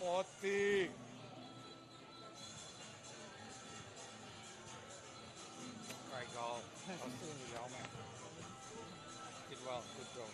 40. Alright, go. I'll see you, y'all, man. Did well. Good job.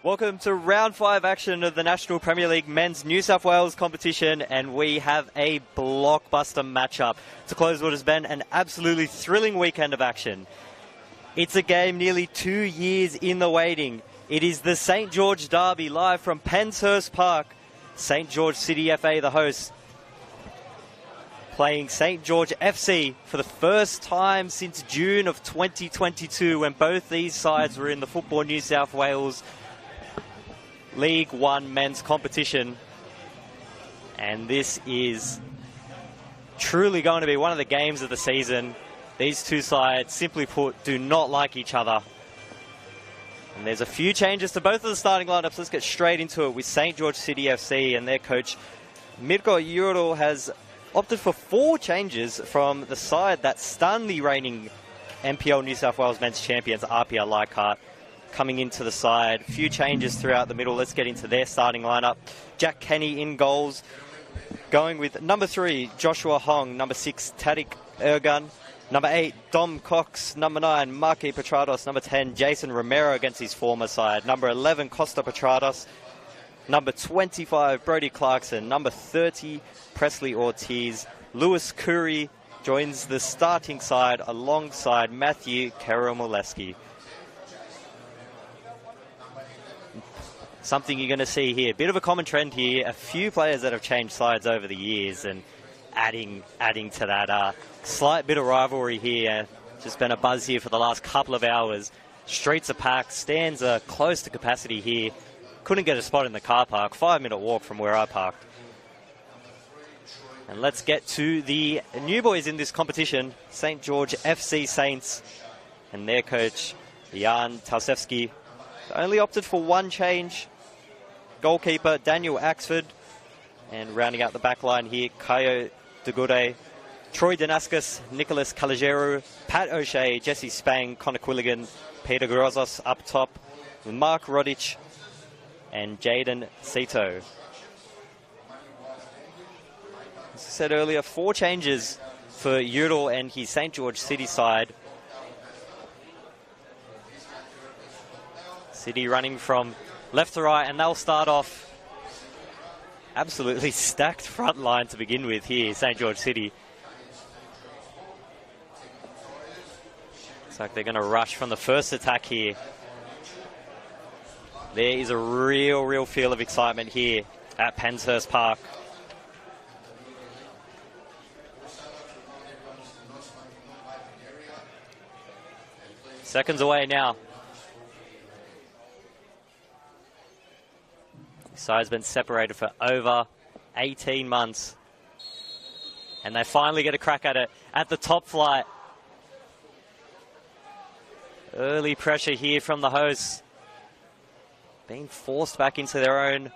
Welcome to round 5 action of the National Premier League Men's New South Wales competition, and we have a blockbuster matchup to close what has been an absolutely thrilling weekend of action. It's a game nearly 2 years in the waiting. It is the St George Derby live from Penshurst Park. St George City FA, the hosts, playing St George FC for the first time since June of 2022, when both these sides were in the Football New South Wales League One men's competition. And this is truly going to be one of the games of the season. These two sides, simply put, do not like each other. And there's a few changes to both of the starting lineups. Let's get straight into it with St George City FC, and their coach Mirko Jurel has opted for 4 changes from the side that stunned the reigning NPL New South Wales men's champions, RPL Leichhardt, coming into the side. A few changes throughout the middle. Let's get into their starting lineup. Jack Kenny in goals, going with number 3, Joshua Hong, number 6, Tariq Ergan, number 8, Dom Cox, number 9, Marky Petrados, number 10, Jason Romero against his former side, number 11, Costa Petrados, number 25, Brody Clarkson, number 30, Presley Ortiz. Lewis Curry joins the starting side alongside Matthew Karamoleski. Something you're going to see here, bit of a common trend here, a few players that have changed sides over the years, and adding to that slight bit of rivalry here. Just been a buzz here for the last couple of hours. Streets are packed, stands are close to capacity here. Couldn't get a spot in the car park, 5-minute walk from where I parked. And let's get to the new boys in this competition, St George FC Saints, and their coach Jan Tausevsky only opted for 1 change. Goalkeeper Daniel Axford, and rounding out the back line here, Kayo Degure, Troy Danaskas, Nicholas Calagero, Pat O'Shea, Jesse Spang, Connor Quilligan, Peter Grozos up top, Mark Rodic and Jaden Sito. As I said earlier, 4 changes for Udall and his St George City side. City running from left to right, and they'll start off absolutely stacked front line to begin with here, St George City. Looks like they're going to rush from the first attack here. There is a real feel of excitement here at Penshurst Park. Seconds away now. The side's been separated for over 18 months. And they finally get a crack at it at the top flight. Early pressure here from the hosts. Being forced back into their own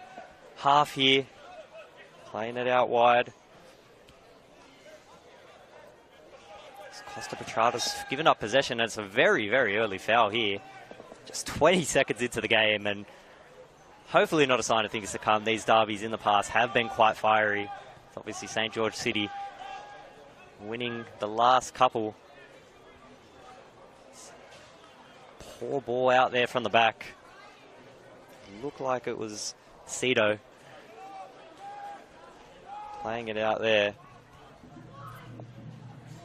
half here. Playing it out wide. Costa Petrados given up possession. It's a very early foul here. Just 20 seconds into the game, and hopefully not a sign of things to come. These derbies in the past have been quite fiery. It's obviously St George City winning the last couple. Poor ball out there from the back. Looked like it was Cito playing it out there.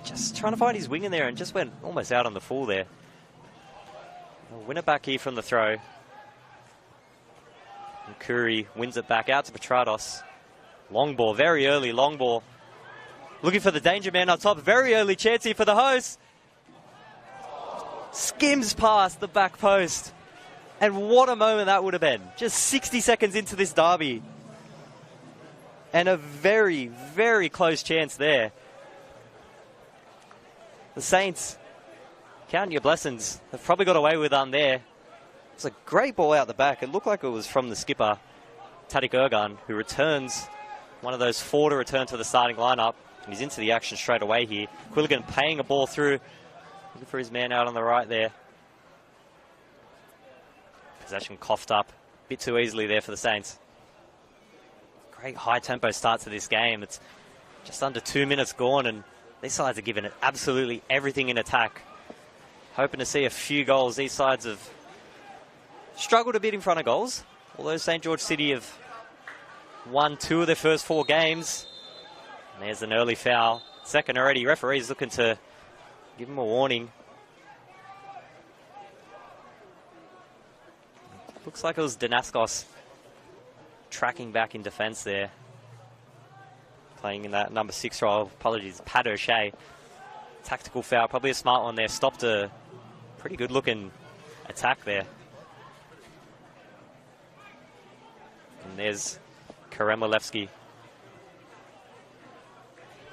Just trying to find his wing in there, and just went almost out on the full there. They'll win it back here from the throw. And Curry wins it back out to Petrados. Long ball, very early long ball. Looking for the danger man on top. Very early chance here for the host. Skims past the back post. And what a moment that would have been. Just 60 seconds into this derby. And a very close chance there. The Saints, count your blessings. They've probably got away with one there. It's a great ball out the back. It looked like it was from the skipper, Tariq Ergan, who returns, one of those 4 to return to the starting lineup. And he's into the action straight away here. Quilligan paying a ball through. Looking for his man out on the right there. Possession coughed up a bit too easily there for the Saints. Great high tempo start to this game. It's just under 2 minutes gone, and these sides are giving it absolutely everything in attack. Hoping to see a few goals. These sides have struggled a bit in front of goals, although St. George City have won 2 of their first 4 games. And there's an early foul. Second already. Referee's looking to give him a warning. Looks like it was Danaskos tracking back in defence there. Playing in that number 6 role. Apologies, Pat O'Shea. Tactical foul, probably a smart one there. Stopped a pretty good looking attack there. And there's Karemolevsky.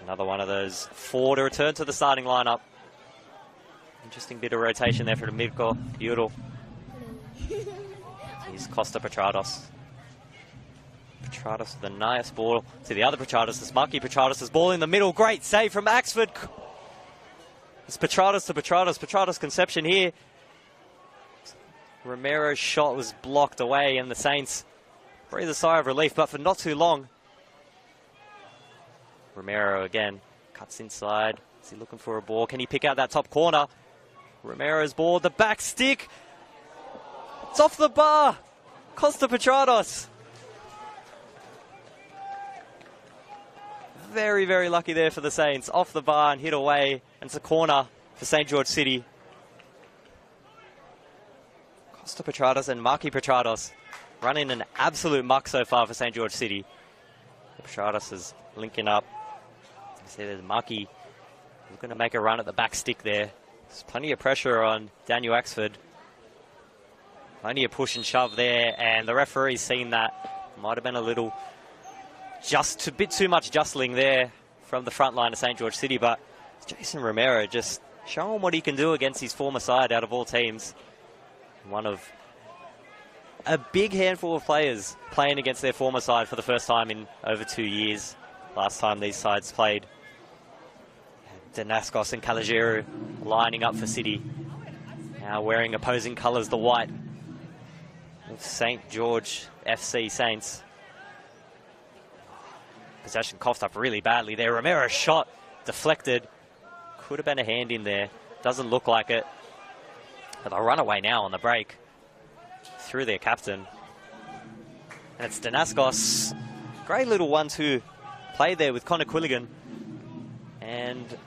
Another one of those 4 to return to the starting lineup. Interesting bit of rotation there for the Mirko Jurel. Here's Costa Petrados. Petrados with a nice ball to the other Petrados. It's Marky Petrados' ball in the middle. Great save from Axford. It's Petrados to Petrados. Petrados conception here. Romero's shot was blocked away, and the Saints breathe a sigh of relief, but for not too long. Romero again cuts inside. Is he looking for a ball? Can he pick out that top corner? Romero's ball, the back stick. It's off the bar. Costa Petrados. Very, very lucky there for the Saints. Off the bar and hit away. And it's a corner for St. George City. Costa Petrados and Marky Petrados running an absolute muck so far for St. George City. Petrados is linking up. You see there's Marky looking to make a run at the back stick there. There's plenty of pressure on Daniel Axford. Plenty of push and shove there, and the referee's seen that. Might have been a little, just a bit too much jostling there from the front line of St. George City, but Jason Romero just showing what he can do against his former side out of all teams. One of a big handful of players playing against their former side for the first time in over 2 years. Last time these sides played. Danaskos and Calagiru lining up for City. Now wearing opposing colours, the white of St. George FC Saints. Possession coughed up really badly there. Romero's shot deflected. Could have been a hand in there. Doesn't look like it. But they'll run away now on the break. Through their captain. And it's Danaskos. Great little 1-2 play there with Connor Quilligan. And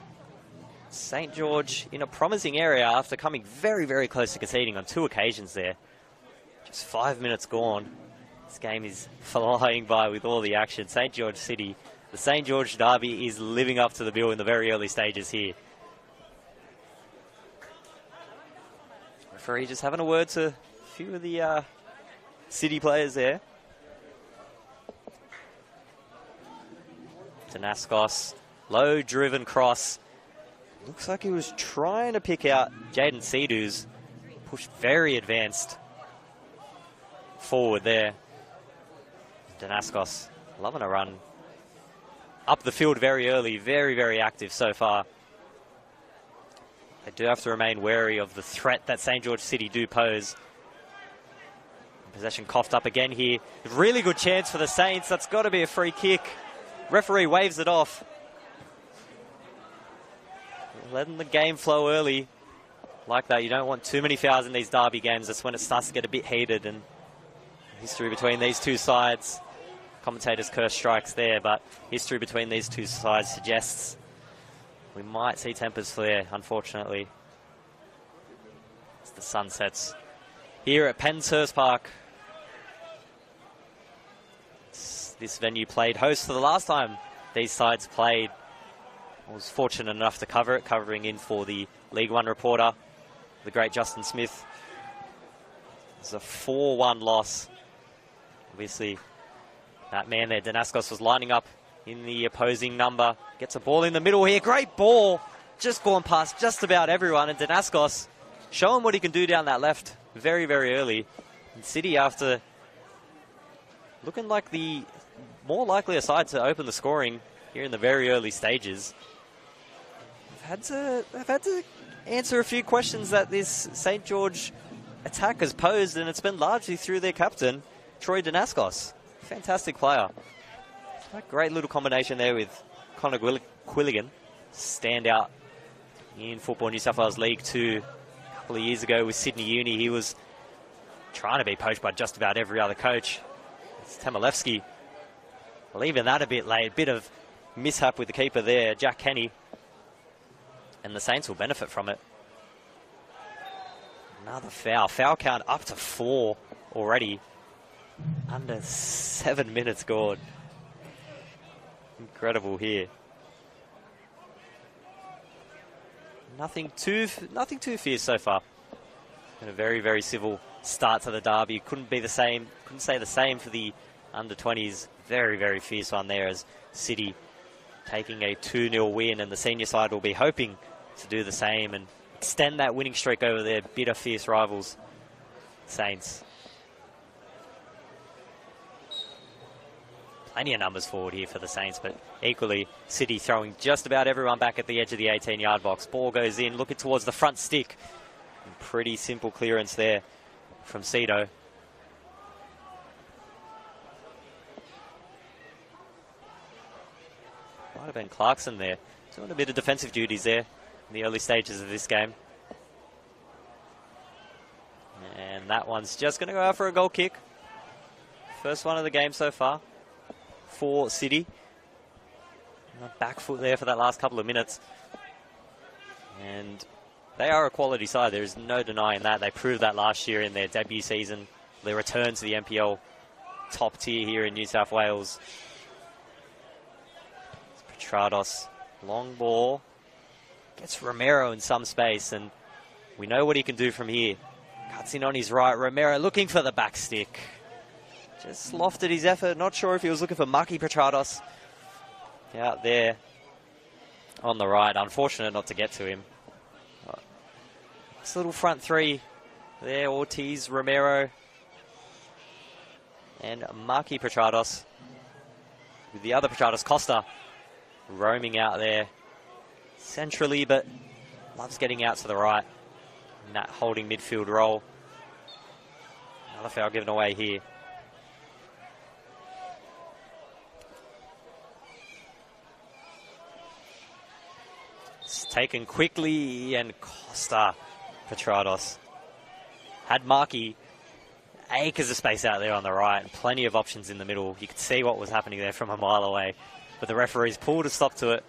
St. George in a promising area after coming very, very close to conceding on 2 occasions there. Just 5 minutes gone. This game is flying by with all the action. St. George City, the St. George derby is living up to the bill in the very early stages here. Referee just having a word to a few of the City players there. Danaskos, low driven cross. Looks like he was trying to pick out Jaden Seedus. Pushed very advanced forward there. Danaskos loving a run up the field very early. Very, very active so far. They do have to remain wary of the threat that St. George City do pose. Possession coughed up again here. Really good chance for the Saints. That's got to be a free kick. Referee waves it off. Letting the game flow early. Like that, you don't want too many fouls in these derby games. That's when it starts to get a bit heated. And history between these two sides. Commentators curse strikes there, but history between these two sides suggests we might see tempers flare, unfortunately. As the sun sets here at Penshurst Park. This venue played host for the last time these sides played. I was fortunate enough to cover it, covering in for the League One reporter, the great Justin Smith. It's a 4-1 loss. Obviously, that man there, Danaskos, was lining up in the opposing number. Gets a ball in the middle here. Great ball. Just gone past just about everyone. And Danaskos showing what he can do down that left very, very early. And City, after looking like the more likely side to open the scoring here in the very early stages, they've had to answer a few questions that this St. George attack has posed, and it's been largely through their captain, Troy Danaskos. Fantastic player. A great little combination there with Connor Quilligan. Standout in Football New South Wales League 2 a couple of years ago with Sydney Uni. He was trying to be poached by just about every other coach. It's Temalevsky leaving that a bit late. Bit of mishap with the keeper there, Jack Kenny. And the Saints will benefit from it. Another foul. Foul count up to 4 already. Under 7 minutes gone. Incredible here. Nothing too fierce so far. And a very, very civil start to the derby. Couldn't say the same for the under-20s. Very, very fierce one there as City taking a 2-0 win, and the senior side will be hoping to do the same and extend that winning streak over their bitter, fierce rivals, Saints. Plenty of numbers forward here for the Saints, but equally City throwing just about everyone back at the edge of the 18-yard box. Ball goes in, looking towards the front stick. And pretty simple clearance there from Cito. Might have been Clarkson there, doing a bit of defensive duties there in the early stages of this game. And that one's just going to go out for a goal kick. First one of the game so far for City. Back foot there for that last couple of minutes. And they are a quality side. There is no denying that. They proved that last year in their debut season. Their return to the NPL top tier here in New South Wales. Petrados, long ball. Gets Romero in some space, and we know what he can do from here. Cuts in on his right. Romero looking for the back stick. Just lofted his effort. Not sure if he was looking for Maki Petrados. Out there on the right. Unfortunate not to get to him. This little front three there. Ortiz, Romero, and Maki Petrados. With the other Petrados, Costa, roaming out there centrally, but loves getting out to the right in that holding midfield role. Another foul given away here. It's taken quickly, and Costa Petrados had Markey acres of space out there on the right and plenty of options in the middle. You could see what was happening there from a mile away, but the referee's pulled a stop to it,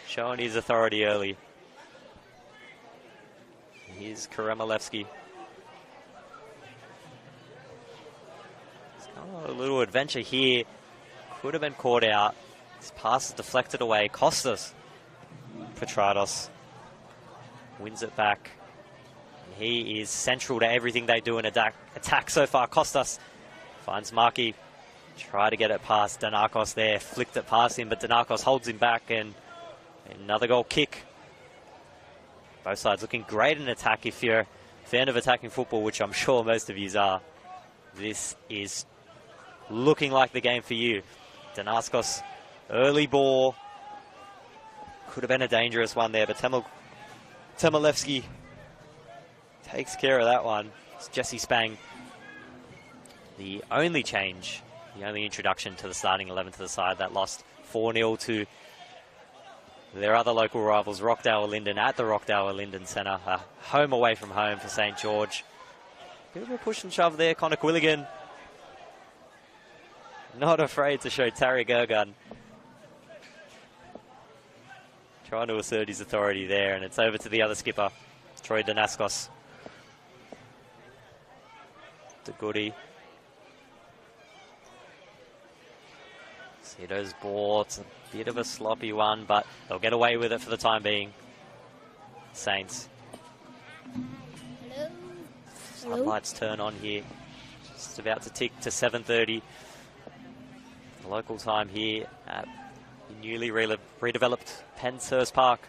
showing his authority early. Here's Karemalevsky. He's got a little adventure here. Could have been caught out. His pass is deflected away. Costas Petrados wins it back. He is central to everything they do in attack so far. Costas finds Markey. Try to get it past Danakos there. Flicked it past him, but Danakos holds him back, and another goal kick. Both sides looking great in attack. If you're a fan of attacking football, which I'm sure most of you are, this is looking like the game for you. Danakos, early ball. Could have been a dangerous one there, but Temalevsky takes care of that one. It's Jesse Spang. The only change, the only introduction to the starting 11 to the side that lost 4-0 to their other local rivals, Rockdale-Linden, at the Rockdale-Linden Centre. Home away from home for St. George. Bit of a push and shove there. Connor Quilligan not afraid to show Tari Gergun. Trying to assert his authority there, and it's over to the other skipper, Troy Danaskos. To Goody. Cito's ball. It's a bit of a sloppy one, but they'll get away with it for the time being. Saints. Sunlights turn on here. Just about to tick to 7:30. The local time here at the newly redeveloped Penshurst Park.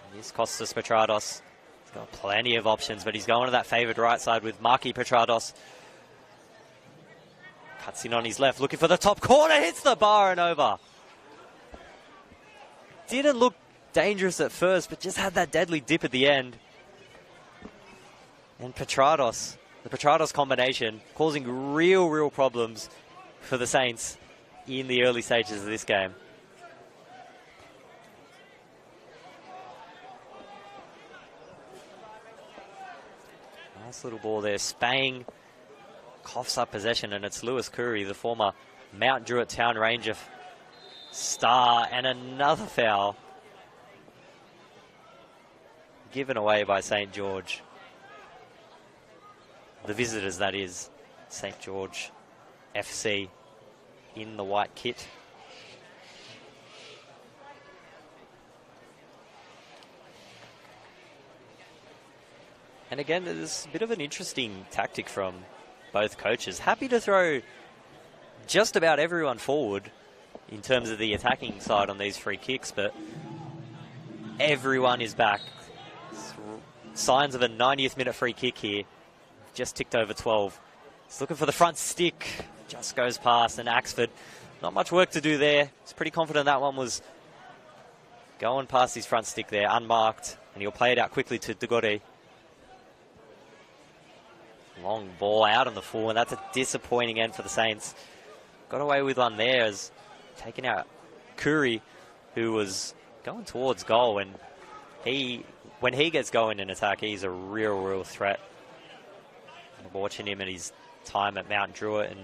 And here's Costas Petrados. He's got plenty of options, but he's going to that favoured right side with Maki Petrados. Cuts in on his left, looking for the top corner, hits the bar and over. Didn't look dangerous at first, but just had that deadly dip at the end. And Petrados, the Petrados combination, causing real problems for the Saints in the early stages of this game. Nice little ball there. Spang coughs up possession, and it's Lewis Curry, the former Mount Druitt Town Ranger star, and another foul given away by St. George. The visitors, that is. St. George FC in the white kit. And again, there's a bit of an interesting tactic from both coaches. Happy to throw just about everyone forward in terms of the attacking side on these free kicks, but everyone is back. Signs of a 90th minute free kick here. Just ticked over 12. He's looking for the front stick. Just goes past, and Axford, not much work to do there. He's pretty confident that one was going past his front stick there, unmarked, and he'll play it out quickly to Degore. Long ball out on the full, and that's a disappointing end for the Saints. Got away with one there as taking out Curry, who was going towards goal, and when he gets going in attack, he's a real threat. I'm watching him at his time at Mount Druitt, and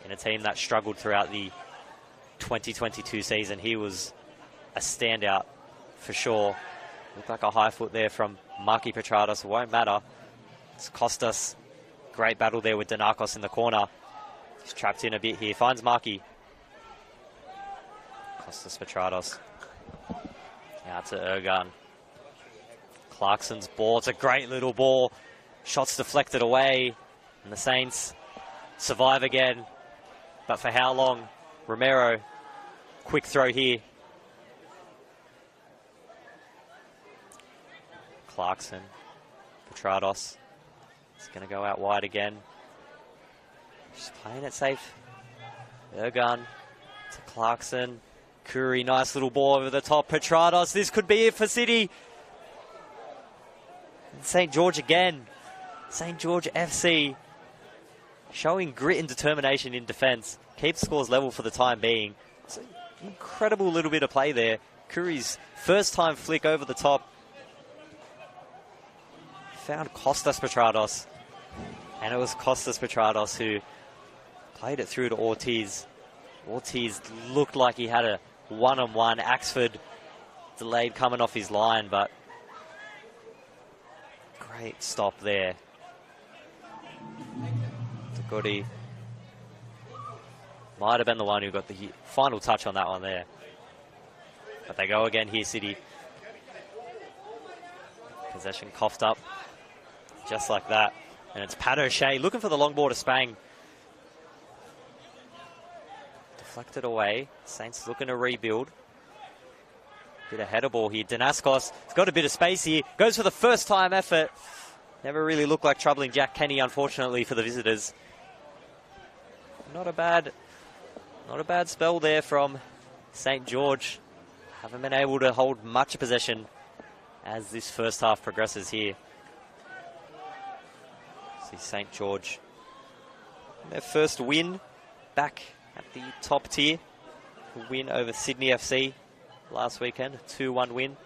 in a team that struggled throughout the 2022 season, he was a standout for sure. Looked like a high foot there from Marky Petrados. It won't matter. It's cost us. Great battle there with Danakos in the corner. He's trapped in a bit here. Finds Marky. Costas Petrados. Out to Ergan. Clarkson's ball. It's a great little ball. Shots deflected away. And the Saints survive again. But for how long? Romero. Quick throw here. Clarkson. Petrados. He's going to go out wide again. Just playing it safe. Ergan to Clarkson. Curry, nice little ball over the top. Petrados, this could be it for City. And St. George again. St. George FC showing grit and determination in defence. Keeps scores level for the time being. It's an incredible little bit of play there. Curry's first time flick over the top. Found Costas Petrados. And it was Costas Petrados who played it through to Ortiz. Ortiz looked like he had a one-on-one. Axford delayed coming off his line, but great stop there. Goody might have been the one who got the final touch on that one there. But they go again here, City. Possession coughed up just like that. And it's Pat O'Shea looking for the long ball to Spang. Deflected away. Saints looking to rebuild. Bit of header ball here. Danaskos has got a bit of space here. Goes for the first time effort. Never really looked like troubling Jack Kenny, unfortunately, for the visitors. Not a bad spell there from St. George. Haven't been able to hold much possession as this first half progresses here. See St. George. Their first win back at the top tier. A win over Sydney FC last weekend. A 2-1 win.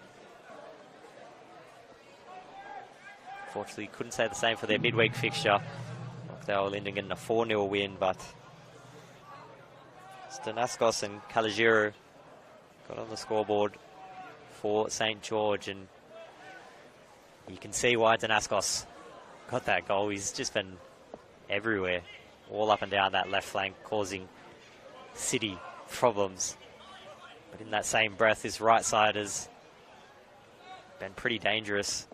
Unfortunately, couldn't say the same for their midweek fixture. Rockdale Linden getting a 4-0 win, but Stanaskos and Kalajiro got on the scoreboard for St. George, and you can see why Danaskos got that goal. He's just been everywhere, all up and down that left flank, causing City problems. But in that same breath, his right side has been pretty dangerous.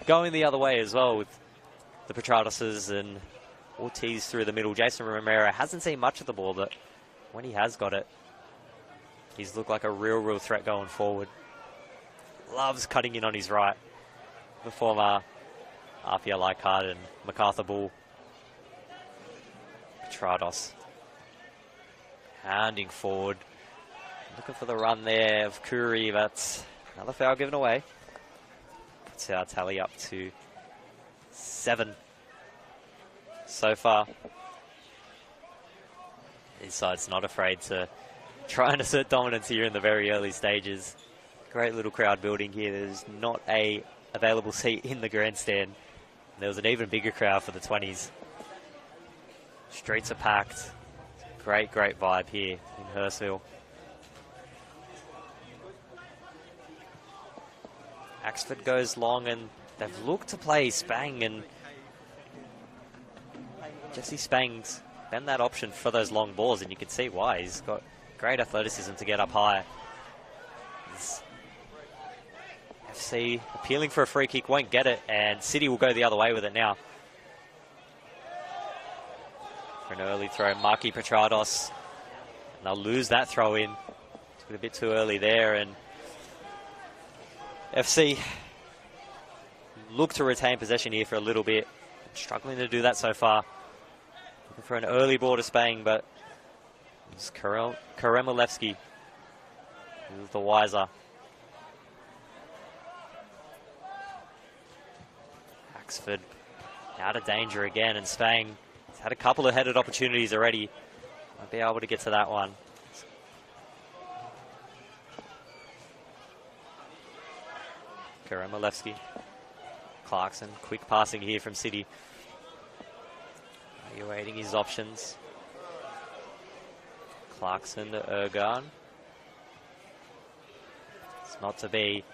Going the other way as well with the Petradoses and Ortiz through the middle. Jason Romero hasn't seen much of the ball, but when he has got it, he's looked like a real threat going forward. Loves cutting in on his right. The former Apia Leichhardt and MacArthur Bull. Petrados hounding forward. Looking for the run there of Curry, but another foul given away. Puts our tally up to 7 so far. This side's not afraid to try and assert dominance here in the very early stages. Great little crowd building here. There's not a available seat in the grandstand There was an even bigger crowd for the 20s. Streets are packed. Great vibe here in Hurstville. Axford goes long, and they've looked to play Spang, and Jesse Spang's been that option for those long balls, and you can see why. He's got great athleticism to get up high. FC appealing for a free kick, won't get it, and City will go the other way with it now. For an early throw, Marky Petrados, and they'll lose that throw in. Took it a bit too early there, and FC look to retain possession here for a little bit. Struggling to do that so far. Looking for an early ball to Spang, but it's Karemilevsky who's the wiser. Axford out of danger again, and Spang has had a couple of headed opportunities already. Won't be able to get to that one. Karemilevsky. Clarkson, quick passing here from City. Evaluating his options. Clarkson to Ergan. It's not to be.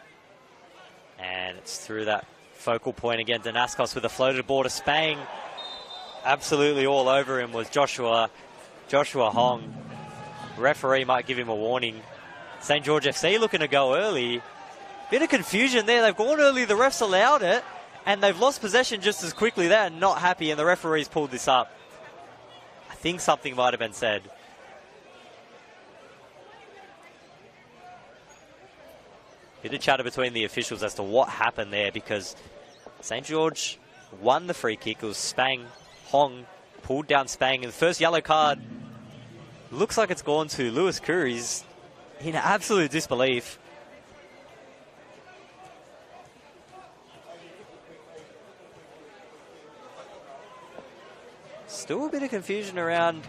And it's through that focal point again. Danaskos with a floated ball to Spang. Absolutely all over him was Joshua Hong. Referee might give him a warning. St. George FC looking to go early. Bit of confusion there. They've gone early, the refs allowed it, and they've lost possession just as quickly. They're not happy, and the referee's pulled this up. I think something might have been said. Bit of chatter between the officials as to what happened there, because St. George won the free kick. It was Spang. Hong pulled down Spang, and the first yellow card looks like it's gone to Lewis Curry's in absolute disbelief. Still a bit of confusion around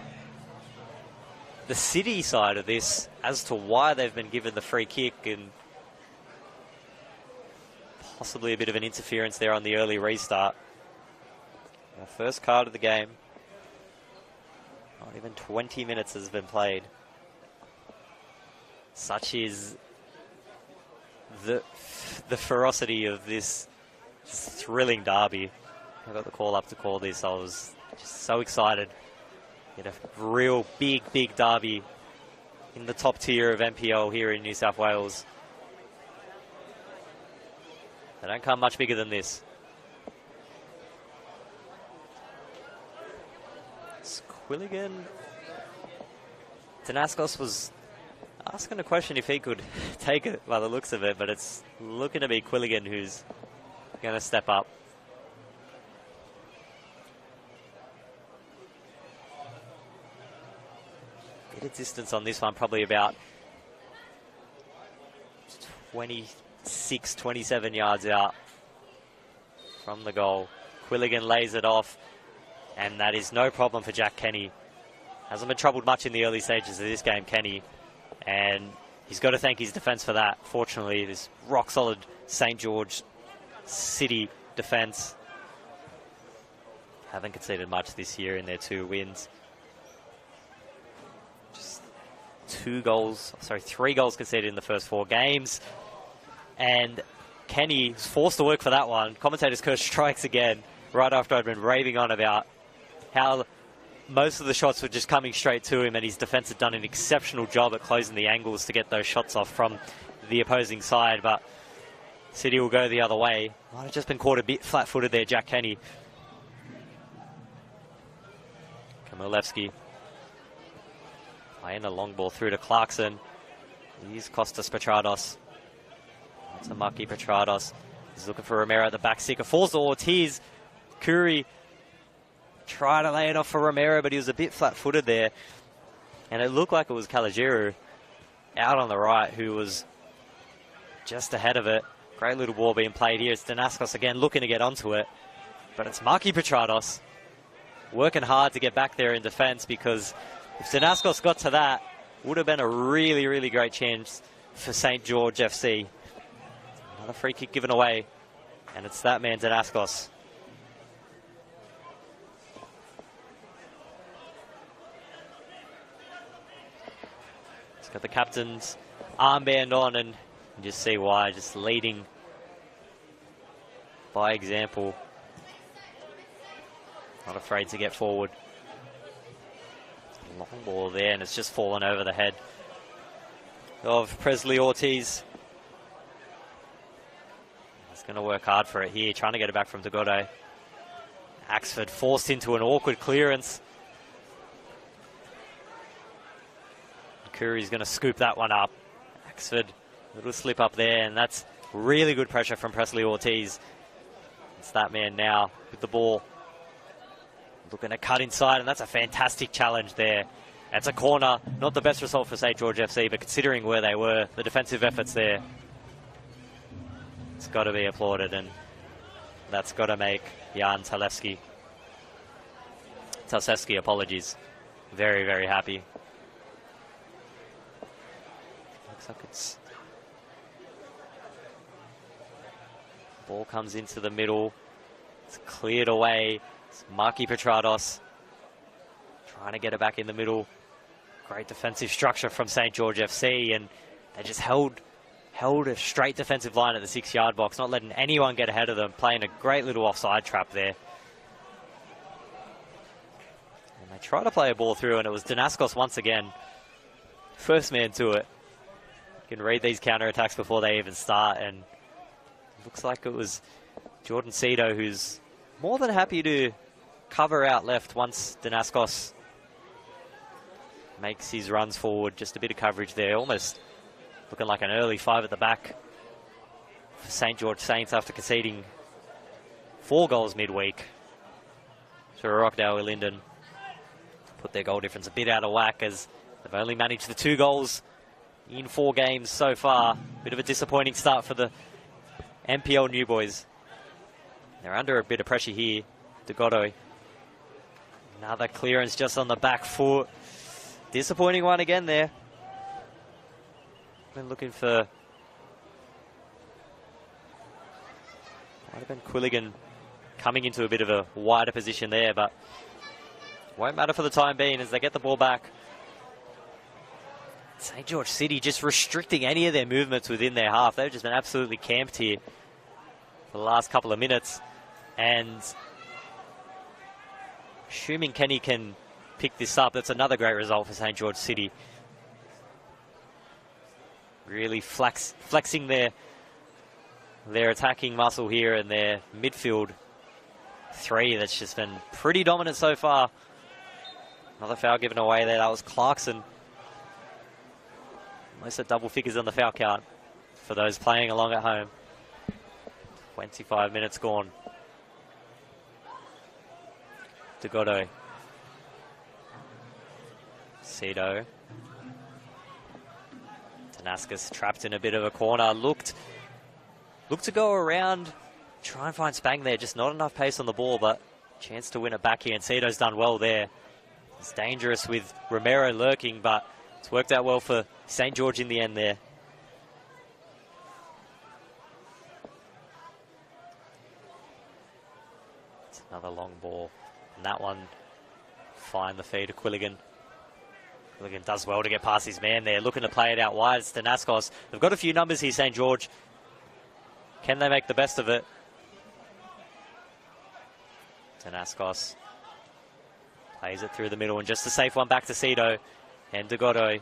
the City side of this as to why they've been given the free kick, and possibly a bit of an interference there on the early restart. Our first card of the game. Not even 20 minutes has been played. Such is the ferocity of this thrilling derby. I got the call up to call this. I was just so excited. Get a real big derby in the top tier of NPL here in New South Wales. They don't come much bigger than this. Quilligan. Danaskos was asking a question if he could take it by the looks of it, but it's looking to be Quilligan who's going to step up. Bit of distance on this one, probably about 26, 27 yards out from the goal. Quilligan lays it off, and that is no problem for Jack Kenny. Hasn't been troubled much in the early stages of this game, Kenny, and he's got to thank his defence for that. Fortunately, this rock-solid St. George City defence haven't conceded much this year in their 2 wins. Just 3 goals conceded in the first 4 games, and Kenny was forced to work for that one. Commentator's curse strikes again, right after I'd been raving on about how most of the shots were just coming straight to him, and his defence had done an exceptional job at closing the angles to get those shots off from the opposing side. But City will go the other way. Might have just been caught a bit flat-footed there, Jack Kenny. Kamilevsky playing a long ball through to Clarkson. He's Costas Petrados. That's a Marky Petrados. He's looking for Romero at the back. Sika falls to Ortiz. Curry tried to lay it off for Romero, but he was a bit flat-footed there. And it looked like it was Calagiru out on the right who was just ahead of it. Great little ball being played here. It's Danaskos again looking to get onto it. But it's Marky Petrados working hard to get back there in defence, because if Danaskos got to that, would have been a really great chance for St. George FC. Another free kick given away. And it's that man, Danaskos. got the captain's armband on, and you just see why, just leading by example. Not afraid to get forward. Long ball there, and it's just fallen over the head of Presley Ortiz. He's going to work hard for it here, trying to get it back from Degodo. Axford forced into an awkward clearance. Curry's going to scoop that one up. Axford, little slip up there, and that's really good pressure from Presley Ortiz. It's that man now with the ball. Looking to cut inside, and that's a fantastic challenge there. That's a corner. Not the best result for St. George FC, but considering where they were, the defensive efforts there, it's got to be applauded, and that's got to make Jan Tasevsky, apologies, very, very happy. Looks like it's... Ball comes into the middle. It's cleared away. It's Marky Petrados trying to get it back in the middle. Great defensive structure from St. George FC, and they just held a straight defensive line at the 6-yard box, not letting anyone get ahead of them, playing a great little offside trap there. And they tried to play a ball through, and it was Danaskos once again. First man to it. You can read these counter-attacks before they even start, and it looks like it was Jordan Cito who's more than happy to cover out left once Danaskos makes his runs forward. Just a bit of coverage there, almost looking like an early 5 at the back for St. George Saints after conceding 4 goals midweek. So Rockdale Linden put their goal difference a bit out of whack, as they've only managed the 2 goals in 4 games so far. Bit of a disappointing start for the NPL New Boys. They're under a bit of pressure here. Degodo. Another clearance just on the back foot. Disappointing one again there. Been looking for... Might have been Quilligan coming into a bit of a wider position there, but won't matter for the time being as they get the ball back. St. George City just restricting any of their movements within their half. They've just been absolutely camped here for the last couple of minutes. And assuming Kenny can pick this up, that's another great result for St. George City. Really flexing their attacking muscle here, and their midfield 3 that's just been pretty dominant so far. Another foul given away there. That was Clarkson. Almost at double figures on the foul count for those playing along at home. 25 minutes gone. Degodo. Cito. Danaskos trapped in a bit of a corner. Looked to go around, try and find Spang there. Just not enough pace on the ball, but chance to win it back here. And Cito's done well there. It's dangerous with Romero lurking, but it's worked out well for St. George in the end there. It's another long ball. And that one, find the feed to Quilligan. Quilligan does well to get past his man there. Looking to play it out wide. It's Danaskos. They've got a few numbers here, St. George. Can they make the best of it? Danaskos plays it through the middle, and just a safe one back to Cito. And Degodo,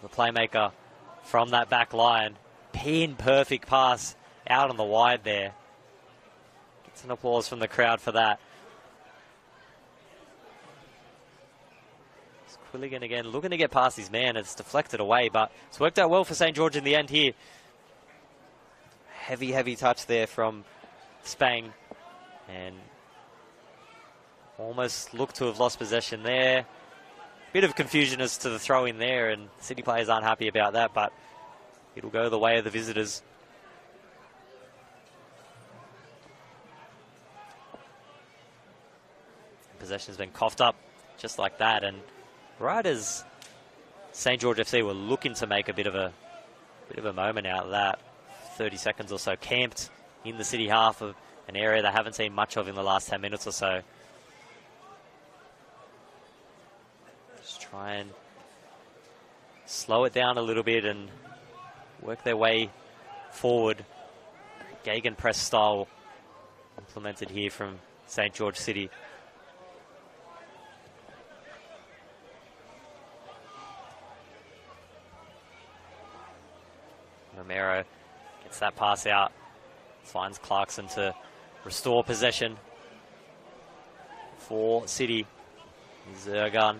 the playmaker from that back line. Pin perfect pass out on the wide there. Gets an applause from the crowd for that. It's Quilligan again, looking to get past his man. It's deflected away, but it's worked out well for St. George in the end here. Heavy touch there from Spang. And almost looked to have lost possession there. Bit of confusion as to the throw in there, and City players aren't happy about that, but it'll go the way of the visitors. Possession's been coughed up just like that, and right as St. George FC were looking to make a bit of a moment out of that, 30 seconds or so camped in the City half of an area they haven't seen much of in the last 10 minutes or so. Just try and slow it down a little bit and work their way forward. Gegenpress style implemented here from St. George City. Romero gets that pass out, finds Clarkson to restore possession for City. Zergan.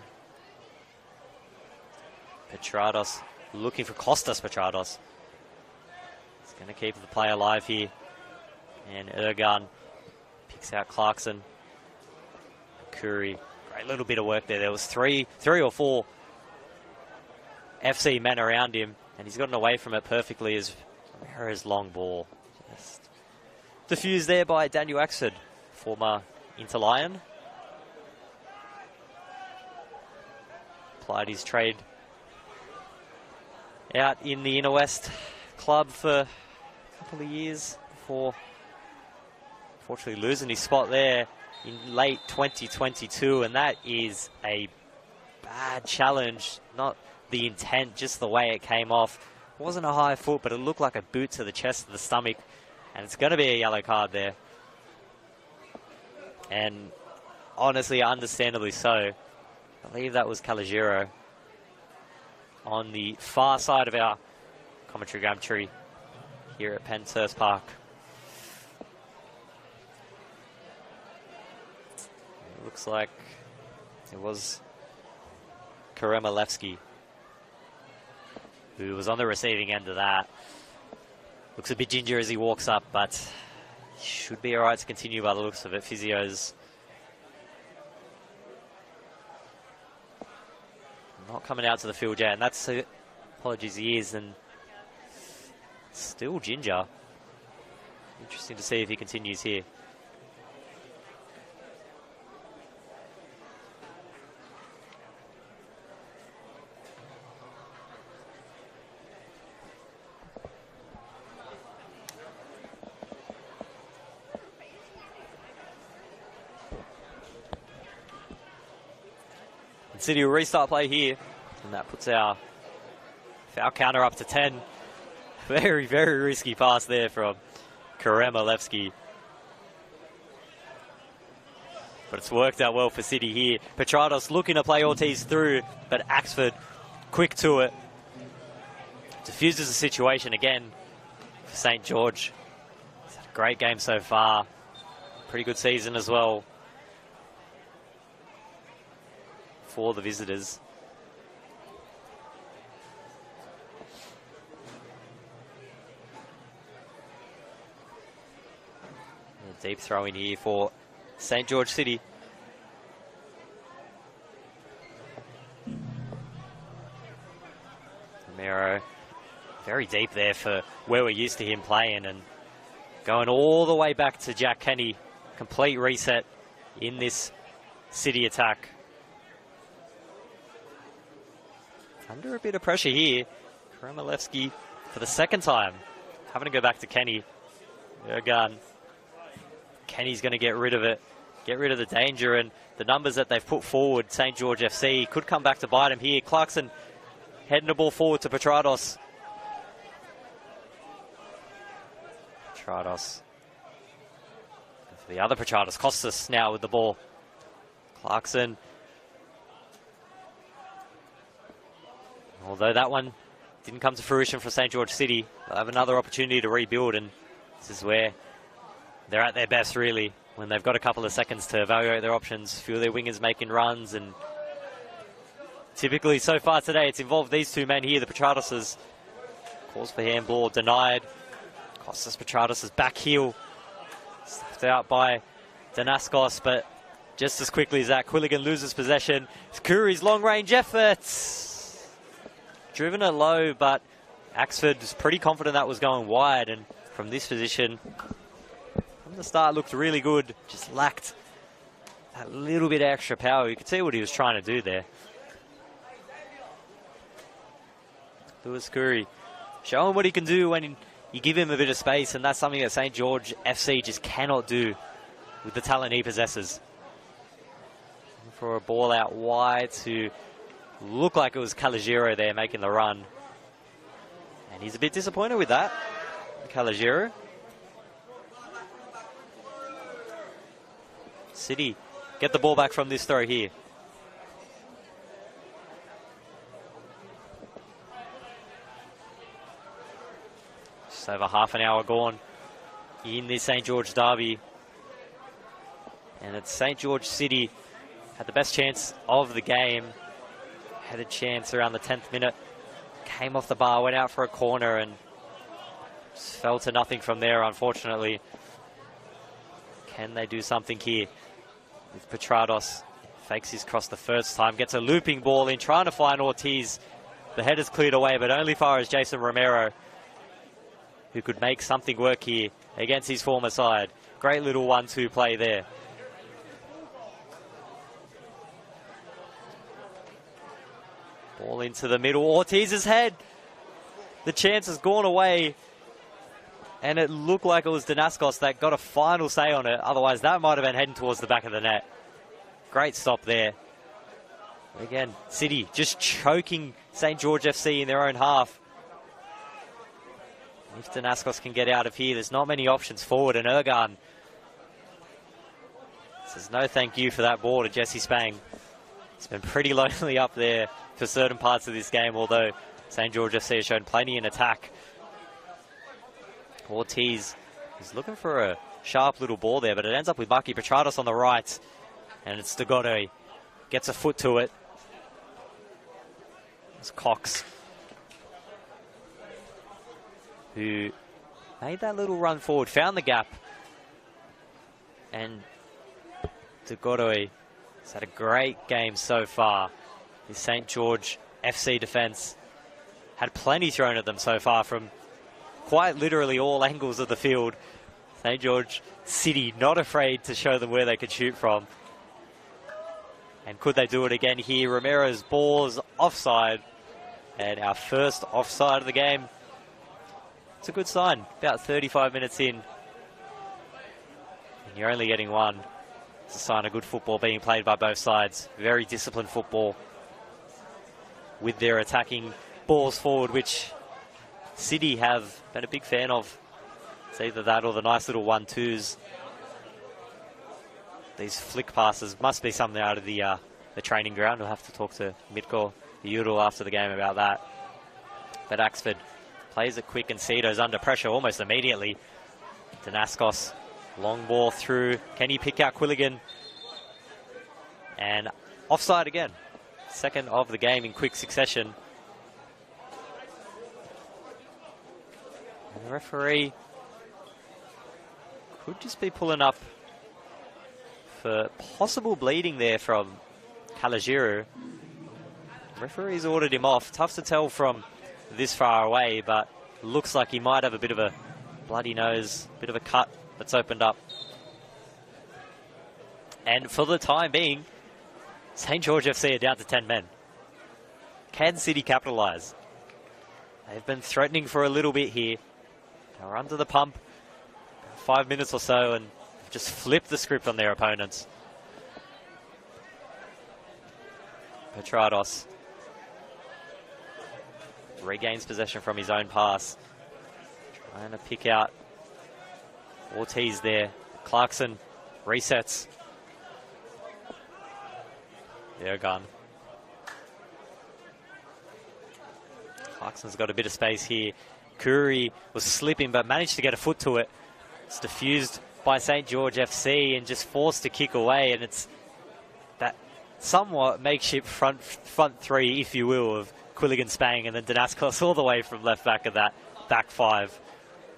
Petrados looking for Costas Petrados. He's going to keep the play alive here. And Ergan picks out Clarkson. Curry. Great little bit of work there. There was three or four FC men around him, and he's gotten away from it perfectly as Romero's long ball. Just diffused there by Daniel Axford, former Interlion. Applied his trade out in the Inner West club for a couple of years before unfortunately losing his spot there in late 2022, and that is a bad challenge. Not the intent, just the way it came off. It wasn't a high foot, but it looked like a boot to the chest of the stomach, and it's going to be a yellow card there. And honestly, understandably so. I believe that was Calagero on the far side of our commentary gum tree here at Penshurst Park. It looks like it was Karemalevsky who was on the receiving end of that. Looks a bit ginger as he walks up, but should be alright to continue by the looks of it. Physio's not coming out to the field yet, and that's, apologies, he is, and still ginger. Interesting to see if he continues here. City will restart play here, and that puts our foul counter up to 10. Very, very risky pass there from Karemalevsky. But it's worked out well for City here. Petrados looking to play Ortiz through, but Axford quick to it. Diffuses the situation again for St. George. He's had a great game so far. Pretty good season as well for the visitors. A deep throw in here for St. George City. Romero very deep there for where we're used to him playing, and going all the way back to Jack Kenny. Complete reset in this City attack. Under a bit of pressure here. Karemalevsky for the second time having to go back to Kenny. Ergan. Kenny's going to get rid of it. Get rid of the danger, and the numbers that they've put forward, St. George FC, could come back to bite him here. Clarkson heading the ball forward to Petrados. Petrados. For the other Petrados. Costas now with the ball. Clarkson. Although that one didn't come to fruition for St. George City, they'll have another opportunity to rebuild, and this is where they're at their best, really, when they've got a couple of seconds to evaluate their options. A few of their wingers making runs, and typically so far today it's involved these two men here, the Petradoses. Calls for handball denied. Costas Petrados' back heel stuffed out by Danaskos, but just as quickly as that, Quilligan loses possession. It's Curry's long-range efforts. Driven it low, but Axford was pretty confident that was going wide, and from this position, from the start, looked really good. Just lacked that little bit of extra power. You could see what he was trying to do there. Lewis Curry showing what he can do when you give him a bit of space, and that's something that St. George FC just cannot do with the talent he possesses. For a ball out wide to Looked like it was Calogero there making the run. And he's a bit disappointed with that, Calogero. City get the ball back from this throw here. Just over half an hour gone in this St. George derby. And it's St. George City had the best chance of the game. Had a chance around the 10th minute. Came off the bar, went out for a corner and just fell to nothing from there, unfortunately. Can they do something here? With Petrados, fakes his cross the first time, gets a looping ball in, trying to find Ortiz. The header's cleared away, but only far as Jason Romero, who could make something work here against his former side. Great little 1-2 play there. Ball into the middle, Ortiz's head. The chance has gone away. And it looked like it was Danaskos that got a final say on it. Otherwise, that might have been heading towards the back of the net. Great stop there. Again, City just choking St. George FC in their own half. If Danaskos can get out of here, there's not many options forward. And Ergan says no thank you for that ball to Jesse Spang. It's been pretty lonely up there for certain parts of this game, although St. George FC has shown plenty in attack. Ortiz is looking for a sharp little ball there, but it ends up with Maki Petrados on the right. And it's Degodo. Gets a foot to it. It's Cox, who made that little run forward, found the gap. And Degodo has had a great game so far. The St. George FC defence had plenty thrown at them so far from quite literally all angles of the field. St. George City not afraid to show them where they could shoot from. And could they do it again here? Romero's ball is offside. And our first offside of the game. It's a good sign. About 35 minutes in. And you're only getting one. It's a sign of good football being played by both sides. Very disciplined football. With their attacking balls forward, which City have been a big fan of. It's either that or the nice little 1-2s. These flick passes must be something out of the training ground. We'll have to talk to Mitko Udall after the game about that. But Axford plays it quick and Cito's under pressure almost immediately. Danaskos, long ball through. Can he pick out Quilligan? And offside again. Second of the game in quick succession. And the referee could just be pulling up for possible bleeding there from Calogero. Referee's ordered him off. Tough to tell from this far away, but looks like he might have a bit of a bloody nose, bit of a cut that's opened up. And for the time being, St. George FC are down to 10 men. Can City capitalise? They've been threatening for a little bit here. They're under the pump. 5 minutes or so and just flipped the script on their opponents. Petrados regains possession from his own pass. Trying to pick out Ortiz there. Clarkson resets. Ergan. Clarkson's got a bit of space here. Curry was slipping but managed to get a foot to it. It's diffused by St. George FC and just forced to kick away, and it's that somewhat makeshift front three, if you will, of Quilligan, Spang and then Danaskos all the way from left back of that back five.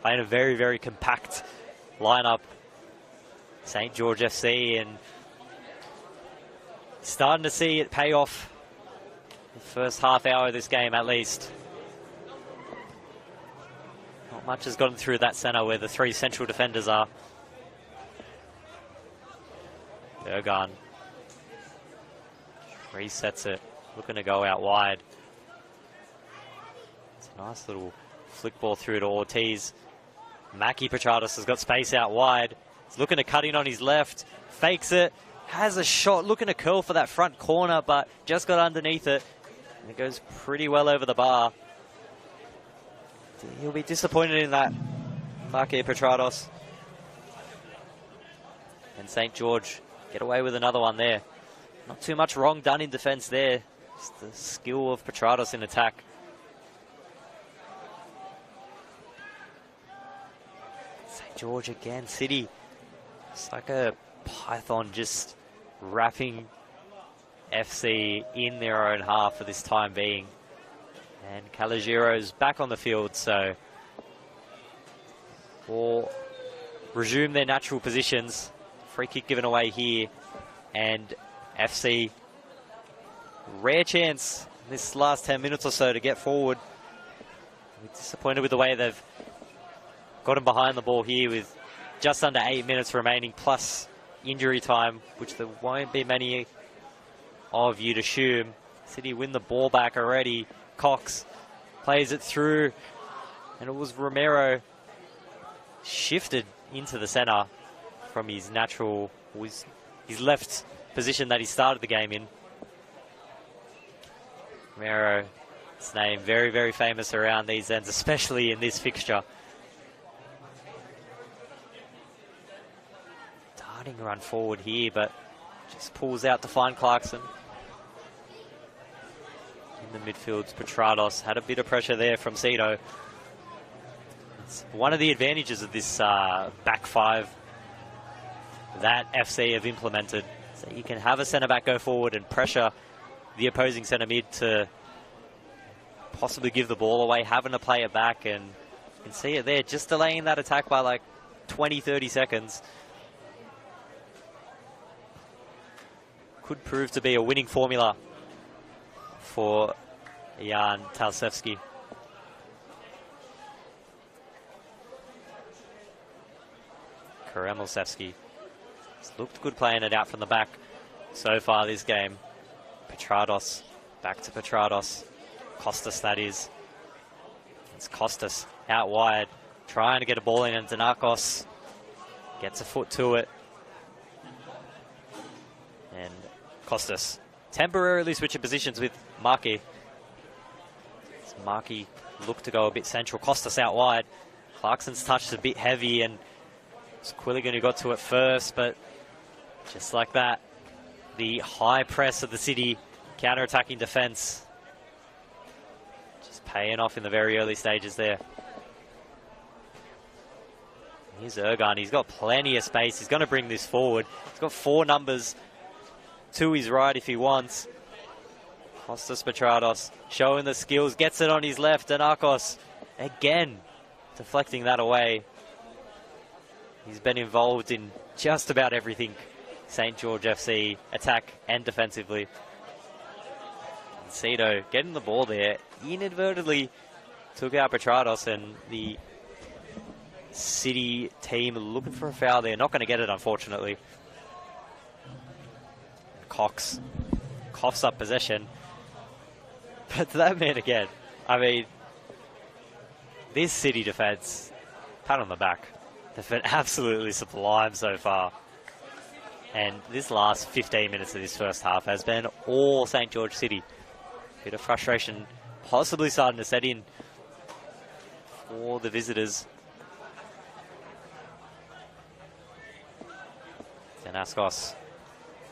Playing a very, very compact lineup. St. George FC, and starting to see it pay off the first half hour of this game at least. Not much has gotten through that centre where the three central defenders are. Ergan resets it, looking to go out wide. It's a nice little flick ball through to Ortiz. Maki Petrados has got space out wide. He's looking to cut in on his left, fakes it, has a shot, looking to curl for that front corner, but just got underneath it. And it goes pretty well over the bar. He'll be disappointed in that, Marque Petrados. And St. George get away with another one there. Not too much wrong done in defence there. Just the skill of Petrados in attack. St. George again, City. It's like a python just wrapping FC in their own half for this time being. And Calagiro's back on the field, so will resume their natural positions. Free kick given away here, and FC, rare chance in this last 10 minutes or so to get forward. We're disappointed with the way they've gotten behind the ball here with just under 8 minutes remaining plus injury time, which there won't be many of, you'd assume. City win the ball back already. Cox plays it through, and it was Romero shifted into the centre from his natural, his left position that he started the game in. Romero, his name very, very famous around these ends, especially in this fixture. Darting run forward here, but just pulls out to find Clarkson. In the midfield, Petrados had a bit of pressure there from Cito. It's one of the advantages of this back five that FC have implemented. So you can have a centre-back go forward and pressure the opposing centre-mid to possibly give the ball away, having to play it back, and you can see it there, just delaying that attack by like 20, 30 seconds. Could prove to be a winning formula for Jan Talsevski. Karemelsevski. It's looked good playing it out from the back so far this game. Petrados, back to Petrados. Costas, that is. It's Costas out wide, trying to get a ball in, and Danakos gets a foot to it. And Costas temporarily switching positions with Marque. Marque looked to go a bit central. Costas out wide. Clarkson's touched a bit heavy, and it's Quilligan who got to it first, but just like that, the high press of the City counter-attacking defence just paying off in the very early stages there. Here's Ergun. He's got plenty of space. He's going to bring this forward. He's got 4 numbers to his right if he wants. Costas Petrados showing the skills, gets it on his left, and Arcos again deflecting that away. He's been involved in just about everything St. George FC, attack and defensively. And Cito getting the ball there, inadvertently took out Petrados, and the City team looking for a foul there. Not going to get it, unfortunately. Cox coughs up possession. But to that man again, I mean, this City defence, pat on the back. They've been absolutely sublime so far. And this last 15 minutes of this first half has been all St. George City. Bit of frustration possibly starting to set in for the visitors. Danaskos,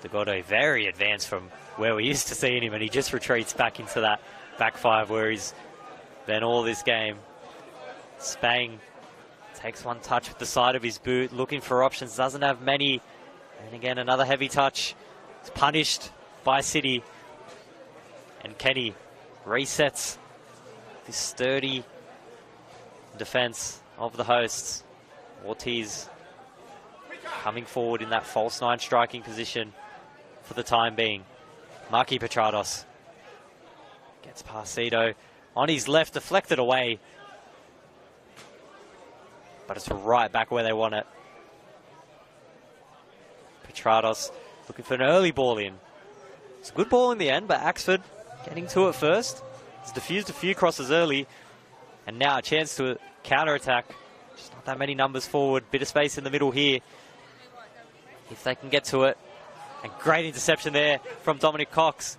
Degodo, very advanced from where we used to seeing him, and he just retreats back into that back five where he's been all this game. Spang takes one touch with the side of his boot, looking for options, doesn't have many. And again, another heavy touch. It's punished by City. And Kenny resets this sturdy defence of the hosts. Ortiz coming forward in that false 9 striking position for the time being. Marque Petrados gets past Cito on his left, deflected away. But it's right back where they want it. Petrados looking for an early ball in. It's a good ball in the end, but Axford getting to it first. He's diffused a few crosses early, and now a chance to counter-attack. Just not that many numbers forward. Bit of space in the middle here, if they can get to it. And great interception there from Dominic Cox.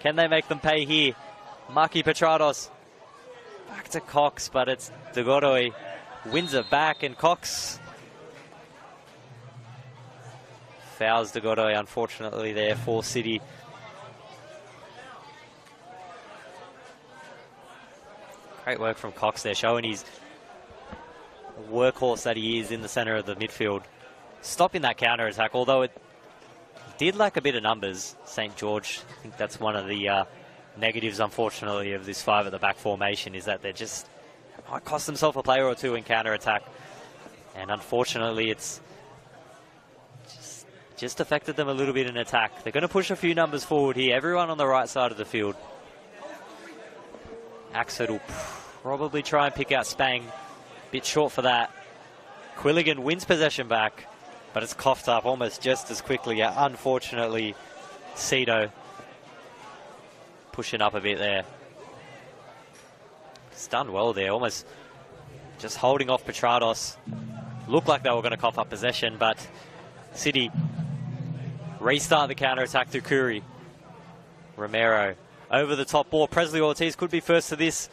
Can they make them pay here? Maki Petrados back to Cox, but it's De Godoy wins it back, and Cox fouls De Godoy, unfortunately, there for City. Great work from Cox there, showing his workhorse that he is in the centre of the midfield. Stopping that counter-attack, although it did lack a bit of numbers. St. George, I think that's one of the negatives, unfortunately, of this 5 at the back formation, is that they just might cost themselves a player or two in counter-attack. And unfortunately, it's just affected them a little bit in attack. They're going to push a few numbers forward here. Everyone on the right side of the field. Axford will probably try and pick out Spang. Bit short for that. Quilligan wins possession back, but it's coughed up almost just as quickly. Yeah, unfortunately, Cito pushing up a bit there. It's done well there, almost just holding off Petrados. Looked like they were going to cough up possession, but City restart the counter-attack through Curry. Romero over the top ball. Presley Ortiz could be first to this.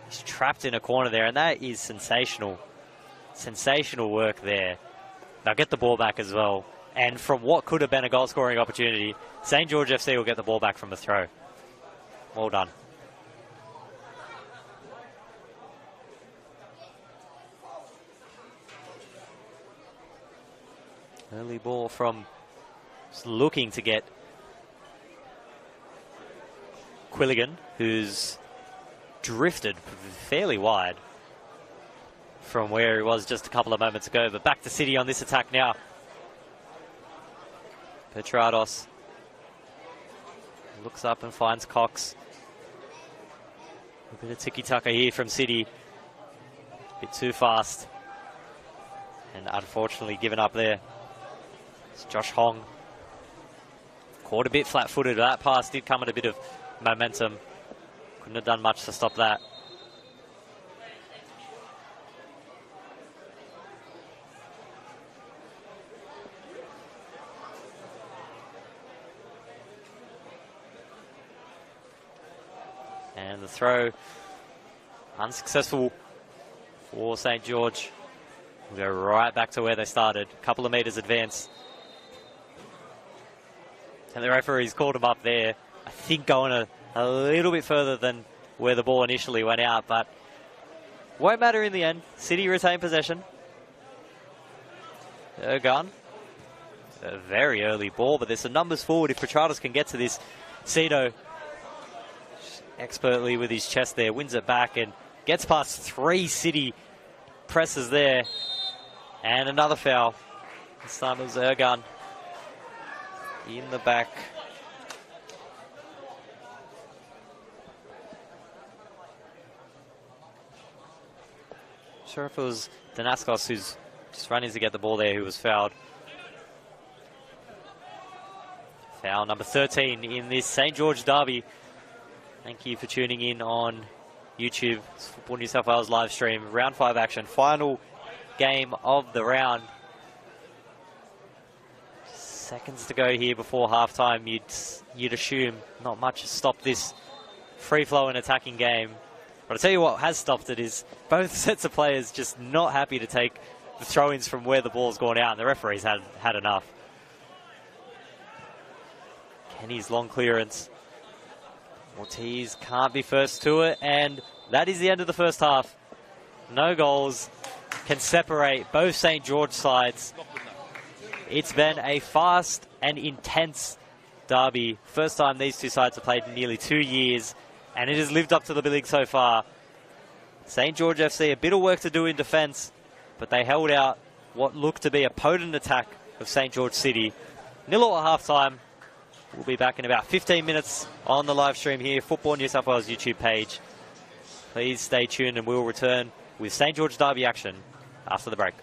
He's trapped in a corner there, and that is sensational. Sensational work there. They'll get the ball back as well. And from what could have been a goal-scoring opportunity, St. George FC will get the ball back from the throw. Well done. Early ball from just looking to get Quilligan, who's drifted fairly wide from where he was just a couple of moments ago. But back to City on this attack now. Petrados looks up and finds Cox. A bit of tiki-taka here from City. A bit too fast. And unfortunately given up there. It's Josh Hong. Caught a bit flat-footed. That pass did come at a bit of momentum. Couldn't have done much to stop that. And the throw unsuccessful for St. George. We'll go right back to where they started. A couple of metres advance. And the referee's called him up there. I think going a little bit further than where the ball initially went out, but won't matter in the end. City retain possession. Ergun. A very early ball, but there's some numbers forward if Petrados can get to this. Cito expertly with his chest there, wins it back and gets past 3 City presses there. And another foul. This time it was Ergun in the back. Sure if it was Danaskos who's just running to get the ball there who was fouled. Foul number 13 in this St. George derby. Thank you for tuning in on YouTube. It's Football New South Wales live stream. Round 5 action. Final game of the round. Seconds to go here before halftime. You'd assume not much has stopped this free flow and attacking game. But I'll tell you what has stopped it is both sets of players just not happy to take the throw-ins from where the ball's gone out, and the referees had enough. Kenny's long clearance. Ortiz can't be first to it, and that is the end of the first half. No goals can separate both St. George sides. It's been a fast and intense derby. First time these two sides have played in nearly 2 years, and it has lived up to the billing so far. St. George FC, a bit of work to do in defence, but they held out what looked to be a potent attack of St. George City. 0 at half-time. We'll be back in about 15 minutes on the live stream here, Football New South Wales YouTube page. Please stay tuned and we'll return with St. George derby action after the break.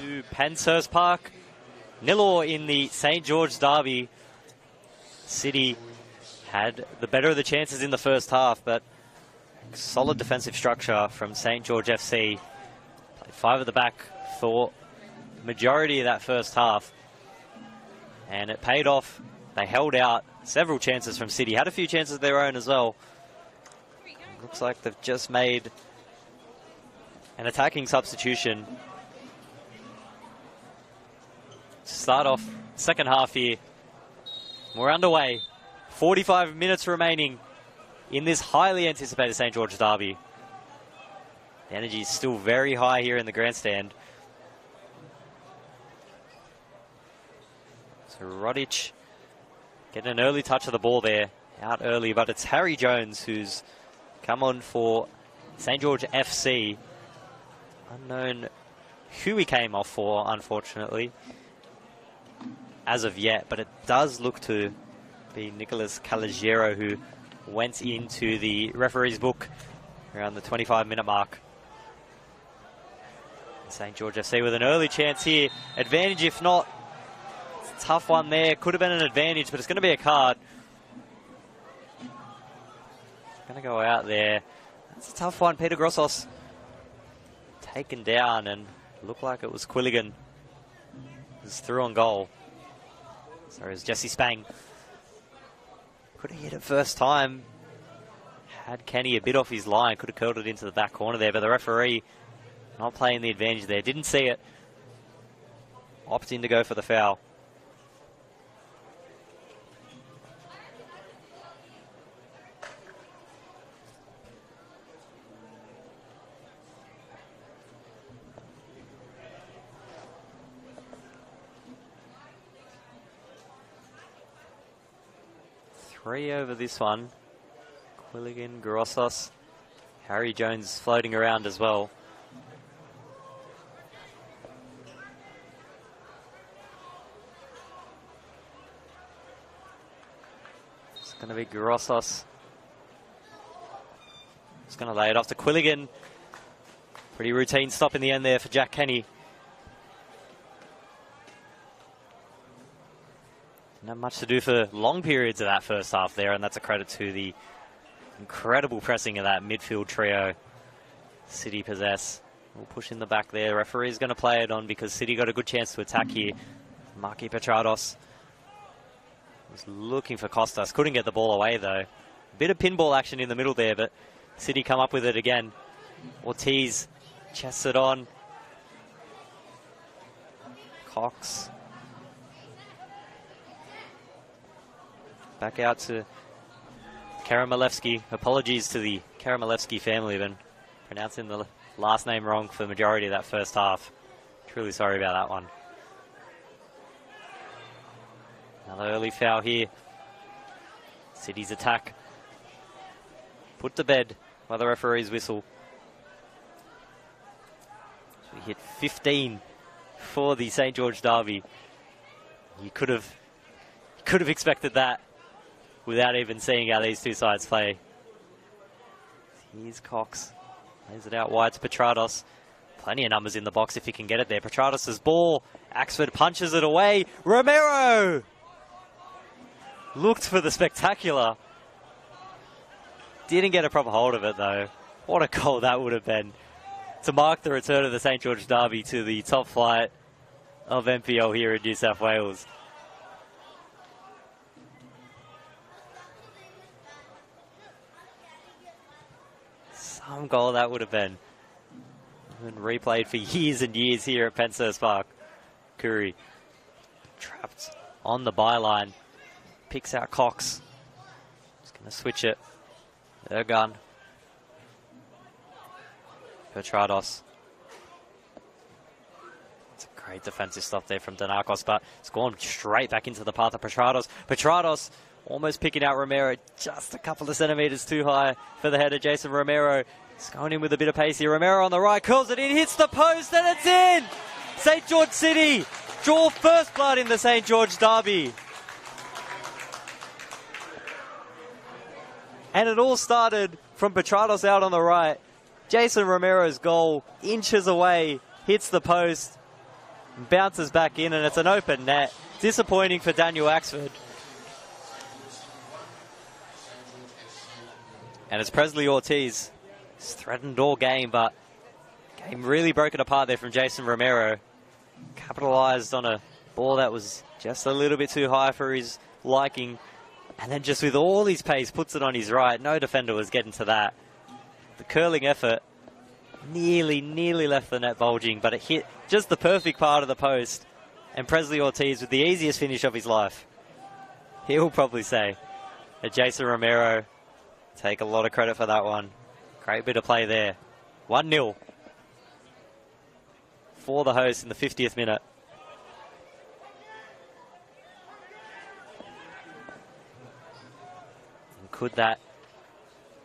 To Penshurst Park. 0 in the St. George derby. City had the better of the chances in the first half, but solid defensive structure from St. George FC. Played 5 at the back for the majority of that first half. And it paid off. They held out several chances from City. Had a few chances of their own as well. Looks like they've just made an attacking substitution. Start off second half here. We're underway. 45 minutes remaining in this highly anticipated St. George derby. The energy is still very high here in the grandstand. So Rodic getting an early touch of the ball there. Out early, but it's Harry Jones who's come on for St. George FC. Unknown who he came off for, unfortunately, as of yet, but it does look to be Nicholas Calagero who went into the referee's book around the 25-minute mark. St. George FC with an early chance here. Advantage if not. It's a tough one there. Could have been an advantage, but it's going to be a card. Going to go out there. That's a tough one. Peter Grossos taken down, and looked like it was Quilligan who's through on goal. So is Jesse Spang. Could have hit it first time. Had Kenny a bit off his line. Could have curled it into the back corner there, but the referee not playing the advantage there. Didn't see it. Opting to go for the foul. Three over this one. Quilligan, Grossos, Harry Jones floating around as well. It's going to be Grossos. It's going to lay it off to Quilligan. Pretty routine stop in the end there for Jack Kenny. Not much to do for long periods of that first half there, and that's a credit to the incredible pressing of that midfield trio City possess. We'll push in the back there. Referee's going to play it on because City got a good chance to attack here. Marky Petrados was looking for Costas. Couldn't get the ball away though. Bit of pinball action in the middle there, but City come up with it again. Ortiz chests it on. Cox. Back out to Karamalevsky. Apologies to the Karamalevsky family, been pronouncing the last name wrong for the majority of that first half. Truly sorry about that one. Another early foul here. City's attack put to bed by the referee's whistle. So we hit 15 for the St. George derby. You could have expected that without even seeing how these two sides play. Here's Cox. Lays it out wide to Petrados. Plenty of numbers in the box if he can get it there. Petrados' ball. Axford punches it away. Romero! Looked for the spectacular. Didn't get a proper hold of it, though. What a goal that would have been to mark the return of the St. George Derby to the top flight of NPL here in New South Wales. Some goal that would have been. And replayed for years and years here at Penshurst Park. Curry trapped on the byline. Picks out Cox. Just going to switch it. Ergun. Petrados. It's a great defensive stop there from Danakos, but it's gone straight back into the path of Petrados. Petrados almost picking out Romero, just a couple of centimetres too high for the header. Jason Romero is going in with a bit of pace here. Romero on the right, curls it in, hits the post, and it's in! St. George City draw first blood in the St. George Derby. And it all started from Petrados out on the right. Jason Romero's goal, inches away, hits the post, bounces back in, and it's an open net. Disappointing for Daniel Axford. And it's Presley Ortiz. He's threatened all game, but game really broken apart there from Jason Romero. Capitalised on a ball that was just a little bit too high for his liking. And then just with all his pace, puts it on his right. No defender was getting to that. The curling effort nearly left the net bulging, but it hit just the perfect part of the post. And Presley Ortiz with the easiest finish of his life. He'll probably say that Jason Romero take a lot of credit for that one. Great bit of play there. 1-0 for the host in the 50th minute. And could that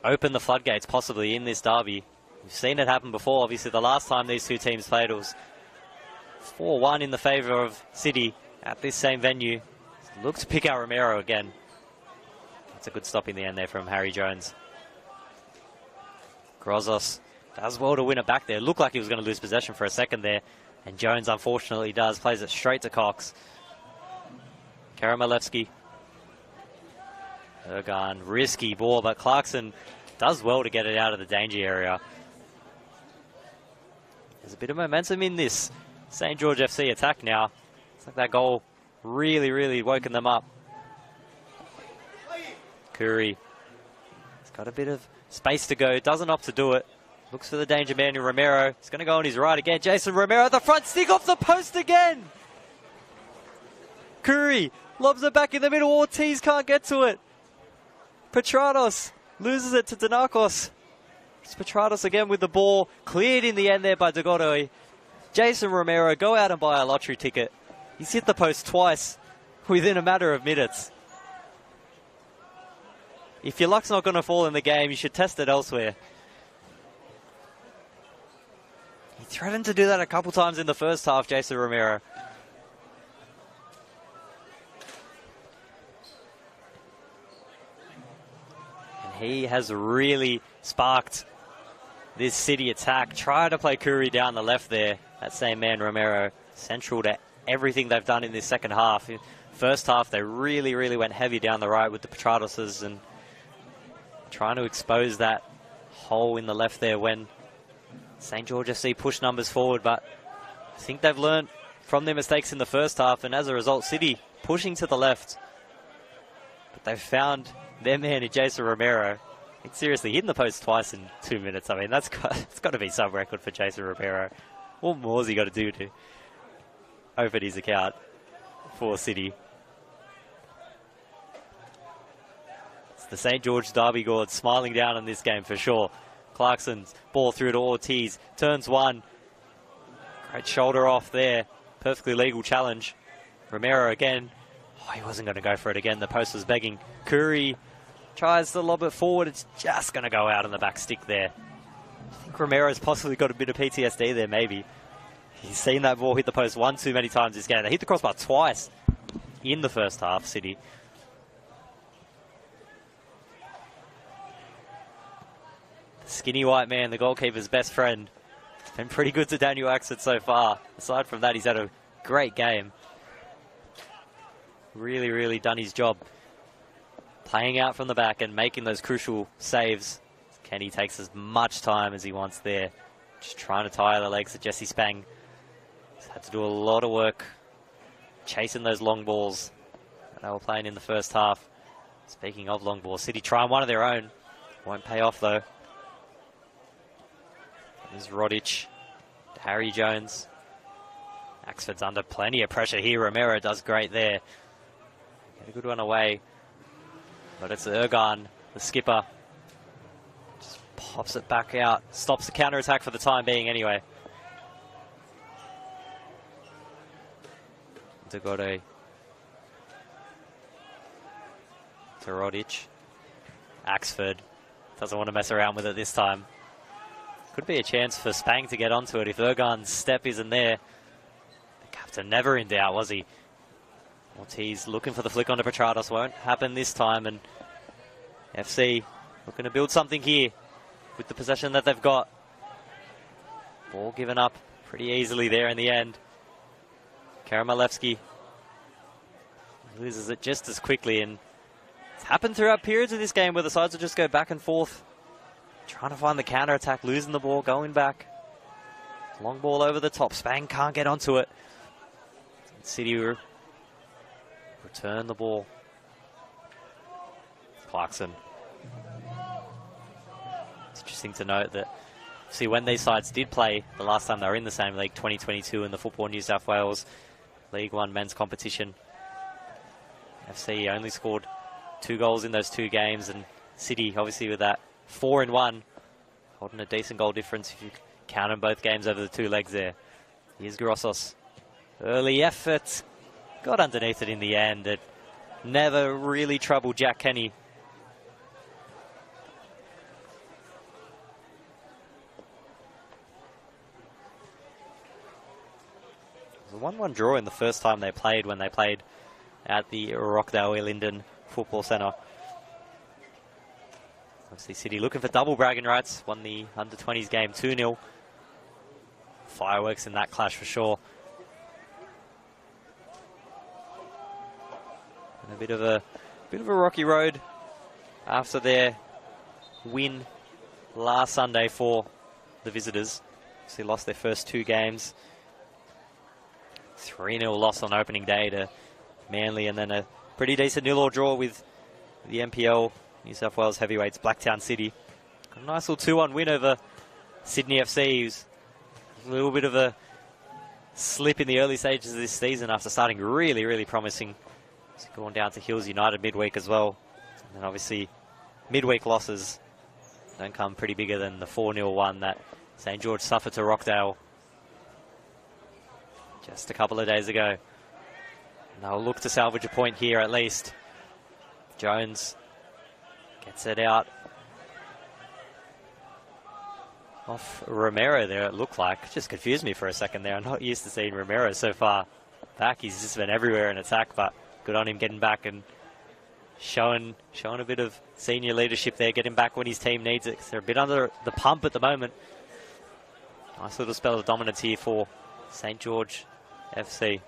open the floodgates possibly in this derby? We've seen it happen before. Obviously, the last time these two teams played, it was 4-1 in the favour of City at this same venue. Look to pick out Romero again. That's a good stop in the end there from Harry Jones. Grozos does well to win it back there. Looked like he was going to lose possession for a second there. And Jones, unfortunately, does. Plays it straight to Cox. Karamalevsky. Ergun, risky ball, but Clarkson does well to get it out of the danger area. There's a bit of momentum in this St. George FC attack now. It's like that goal really woken them up. Curry. He's got a bit of space to go. Doesn't opt to do it. Looks for the danger man in Romero. He's going to go on his right again. Jason Romero at the front. Stick off the post again. Curry lobs it back in the middle. Ortiz can't get to it. Petrados loses it to Danakos. It's Petrados again with the ball. Cleared in the end there by Degoroi. Jason Romero, go out and buy a lottery ticket. He's hit the post twice within a matter of minutes. If your luck's not going to fall in the game, you should test it elsewhere. He threatened to do that a couple times in the first half, Jason Romero. And he has really sparked this City attack. Try to play Curry down the left there. That same man, Romero, central to everything they've done in this second half. First half, they really went heavy down the right with the Petradoses and trying to expose that hole in the left there when St. George FC pushed numbers forward. But I think they've learned from their mistakes in the first half, and as a result, City pushing to the left. But they've found their man in Jason Romero. It's seriously hitting the post twice in 2 minutes. I mean, it's got to be some record for Jason Romero. What more has he got to do to open his account for City? It's the St. George Derby gourd smiling down on this game for sure. Clarkson's ball through to Ortiz. Turns one. Great shoulder off there. Perfectly legal challenge. Romero again. Oh, he wasn't going to go for it again. The post was begging. Curry tries to lob it forward. It's just going to go out on the back stick there. I think Romero's possibly got a bit of PTSD there, maybe. He's seen that ball hit the post one too many times this game. They hit the crossbar twice in the first half, City. The skinny white man, the goalkeeper's best friend. It's been pretty good to Daniel Axford so far. Aside from that, he's had a great game. Really done his job. playing out from the back and making those crucial saves. Kenny takes as much time as he wants there. Just trying to tire the legs of Jesse Spang. He's had to do a lot of work chasing those long balls that they were playing in the first half. Speaking of long balls, City trying one of their own. Won't pay off though. There's Rodic, Harry Jones. Axford's under plenty of pressure here. Romero does great there. Get a good one away. But it's Ergan, the skipper. Just pops it back out. Stops the counter-attack for the time being anyway. Degode. To Rodic. Axford doesn't want to mess around with it this time. Could be a chance for Spang to get onto it if Ergan's step isn't there. The captain never in doubt, was he? Ortiz looking for the flick onto Petrados. Won't happen this time, and FC looking to build something here with the possession that they've got. Ball given up pretty easily there in the end. Karamalevsky loses it just as quickly, and it's happened throughout periods of this game where the sides will just go back and forth. Trying to find the counter-attack, losing the ball, going back. Long ball over the top. Spang can't get onto it. City return the ball. Clarkson. It's interesting to note that, see, when these sides did play the last time they were in the same league, 2022, in the Football New South Wales League One men's competition, FC only scored 2 goals in those 2 games, and City, obviously, with that 4-1, holding a decent goal difference if you count in both games over the 2 legs there. Here's Grossos. Early effort. Got underneath it in the end. It never really troubled Jack Kenny. It was a 1-1 draw in the first time they played, when they played at the Rockdale Linden Football Centre. Obviously City looking for double bragging rights. Won the under-20s game 2-0. Fireworks in that clash for sure. And a bit of a rocky road after their win last Sunday for the visitors. Obviously lost their first 2 games. 3-0 loss on opening day to Manly, and then a pretty decent 0-0 draw with the NPL New South Wales heavyweights, Blacktown City. Got a nice little 2-1 win over Sydney FC, who's a little bit of a slip in the early stages of this season after starting really, really promising. So going down to Hills United midweek as well. And then obviously midweek losses don't come pretty bigger than the 4-0 one that St. George suffered to Rockdale just a couple of days ago. And they'll look to salvage a point here at least. Jones gets it out off Romero there, it looked like. Just confused me for a second there. I'm not used to seeing Romero so far back. He's just been everywhere in attack, but good on him getting back and showing a bit of senior leadership there, getting back when his team needs it, 'cause they're a bit under the pump at the moment. Nice little spell of dominance here for St. George FC.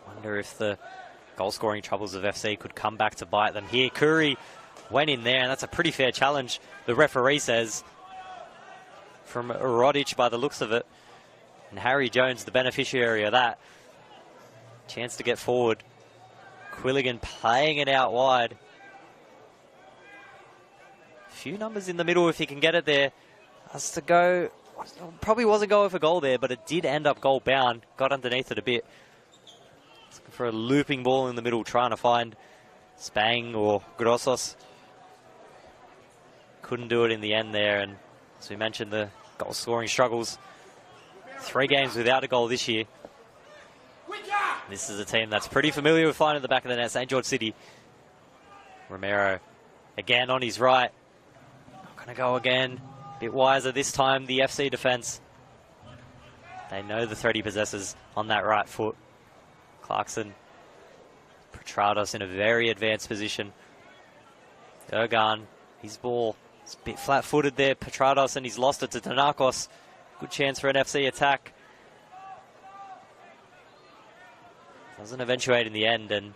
Wonder if the goal-scoring troubles of FC could come back to bite them here. Curry went in there, and that's a pretty fair challenge, the referee says, from Rodic by the looks of it. And Harry Jones, the beneficiary of that. Chance to get forward. Quilligan playing it out wide. Few numbers in the middle if he can get it there. Has to go. Probably wasn't going for goal there, but it did end up goal bound. Got underneath it a bit. Looking for a looping ball in the middle, trying to find Spang or Grossos. Couldn't do it in the end there, and as we mentioned, the goal scoring struggles. 3 games without a goal this year. This is a team that's pretty familiar with finding the back of the net, St. George City. Romero again on his right. Not going to go again. A bit wiser this time, the FC defence. They know the threat he possesses on that right foot. Clarkson. Petrados in a very advanced position. Ergan, his ball. It's a bit flat-footed there, Petrados, and he's lost it to Tanakos. Good chance for an FC attack. Doesn't eventuate in the end, and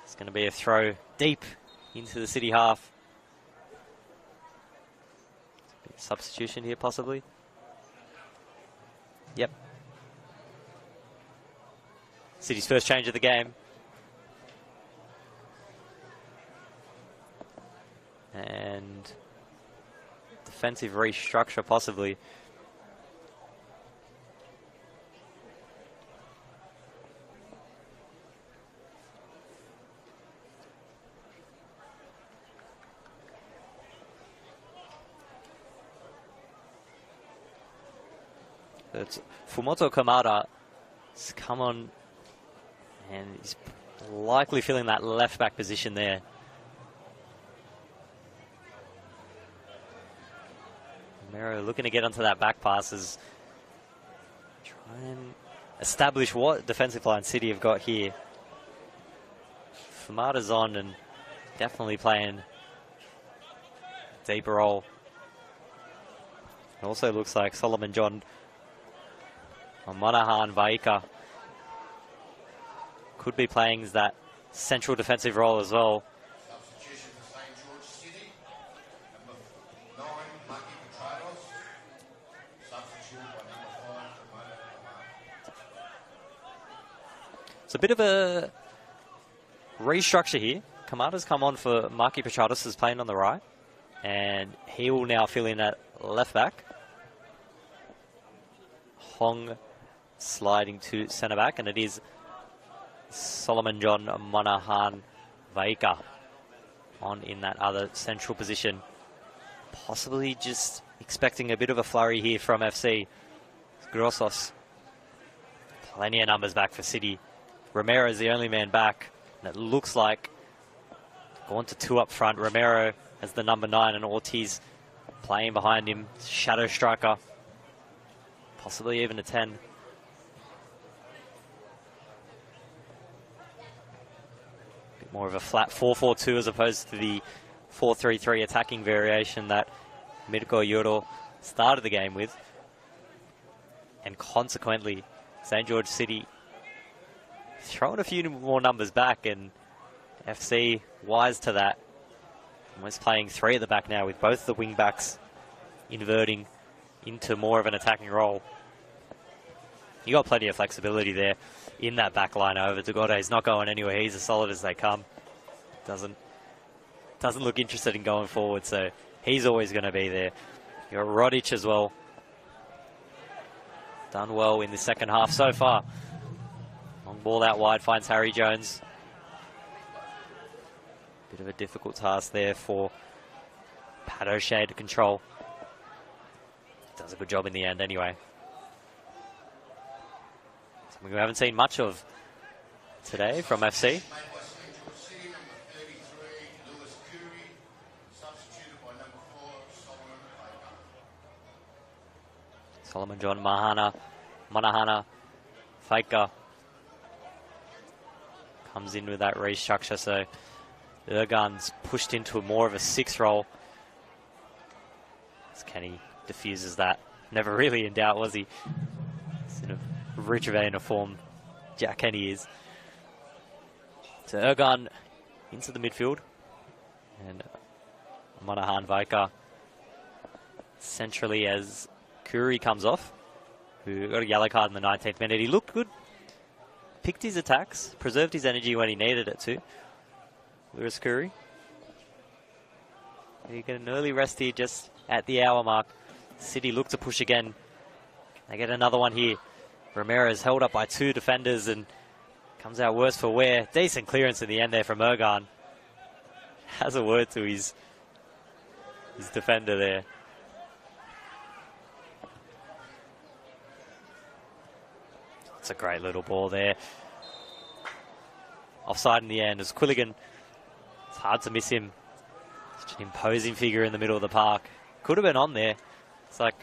it's going to be a throw deep into the City half. Substitution here, possibly. Yep. City's first change of the game. And defensive restructure, possibly. It's Fumoto Kamada has come on, and he's likely filling that left back position there. Romero looking to get onto that back passes, try and establish what defensive line City have got here. Fumada's on and definitely playing a deeper role. It also looks like Solomon John Monahan Vaika could be playing as that central defensive role as well. Substitution for St. George City. Number 9, Lucky Petratos. Substituted by number 5, Ramona. It's a bit of a restructure here. Kamada's come on for Maki Petratos, who's playing on the right, and he will now fill in at left back. Hong sliding to centre back, and it is Solomon John Monahan Vaika on in that other central position. Possibly just expecting a bit of a flurry here from FC. Grossos. Plenty of numbers back for City. Romero is the only man back, and it looks like going to 2 up front. Romero as the number 9, and Ortiz playing behind him. Shadow striker. Possibly even a 10. Bit more of a flat 4-4-2 as opposed to the 4-3-3 attacking variation that Mirko Yoro started the game with. And consequently, St. George City throwing a few more numbers back, and FC wise to that. Almost playing 3 at the back now with both the wing backs inverting into more of an attacking role. You got plenty of flexibility there in that back line over. Degode's not going anywhere. He's as solid as they come. Doesn't look interested in going forward, so he's always going to be there. You got Rodic as well. Done well in the second half so far. Long ball out wide, finds Harry Jones. Bit of a difficult task there for Pat O'Shea to control. Does a good job in the end anyway. Something we haven't seen much of today from FC. Solomon John Manahana Faika comes in with that restructure, so Ergan's pushed into more of a 6 role. As Kenny diffuses that. Never really in doubt, was he? It's in a rich vein of form, Jack Kenny is. So Ergan into the midfield. And Monahan Vaika centrally as Kuri comes off, who got a yellow card in the 19th minute. He looked good. Picked his attacks, preserved his energy when he needed it to. Lewis Kuri. You get an early rest here just at the hour mark. City look to push again. They get another one here. Ramirez held up by 2 defenders and comes out worse for wear. Decent clearance in the end there from Ergan. Has a word to his defender there. It's a great little ball there. Offside in the end as Quilligan. It's hard to miss him. Such an imposing figure in the middle of the park. Could have been on there. It's like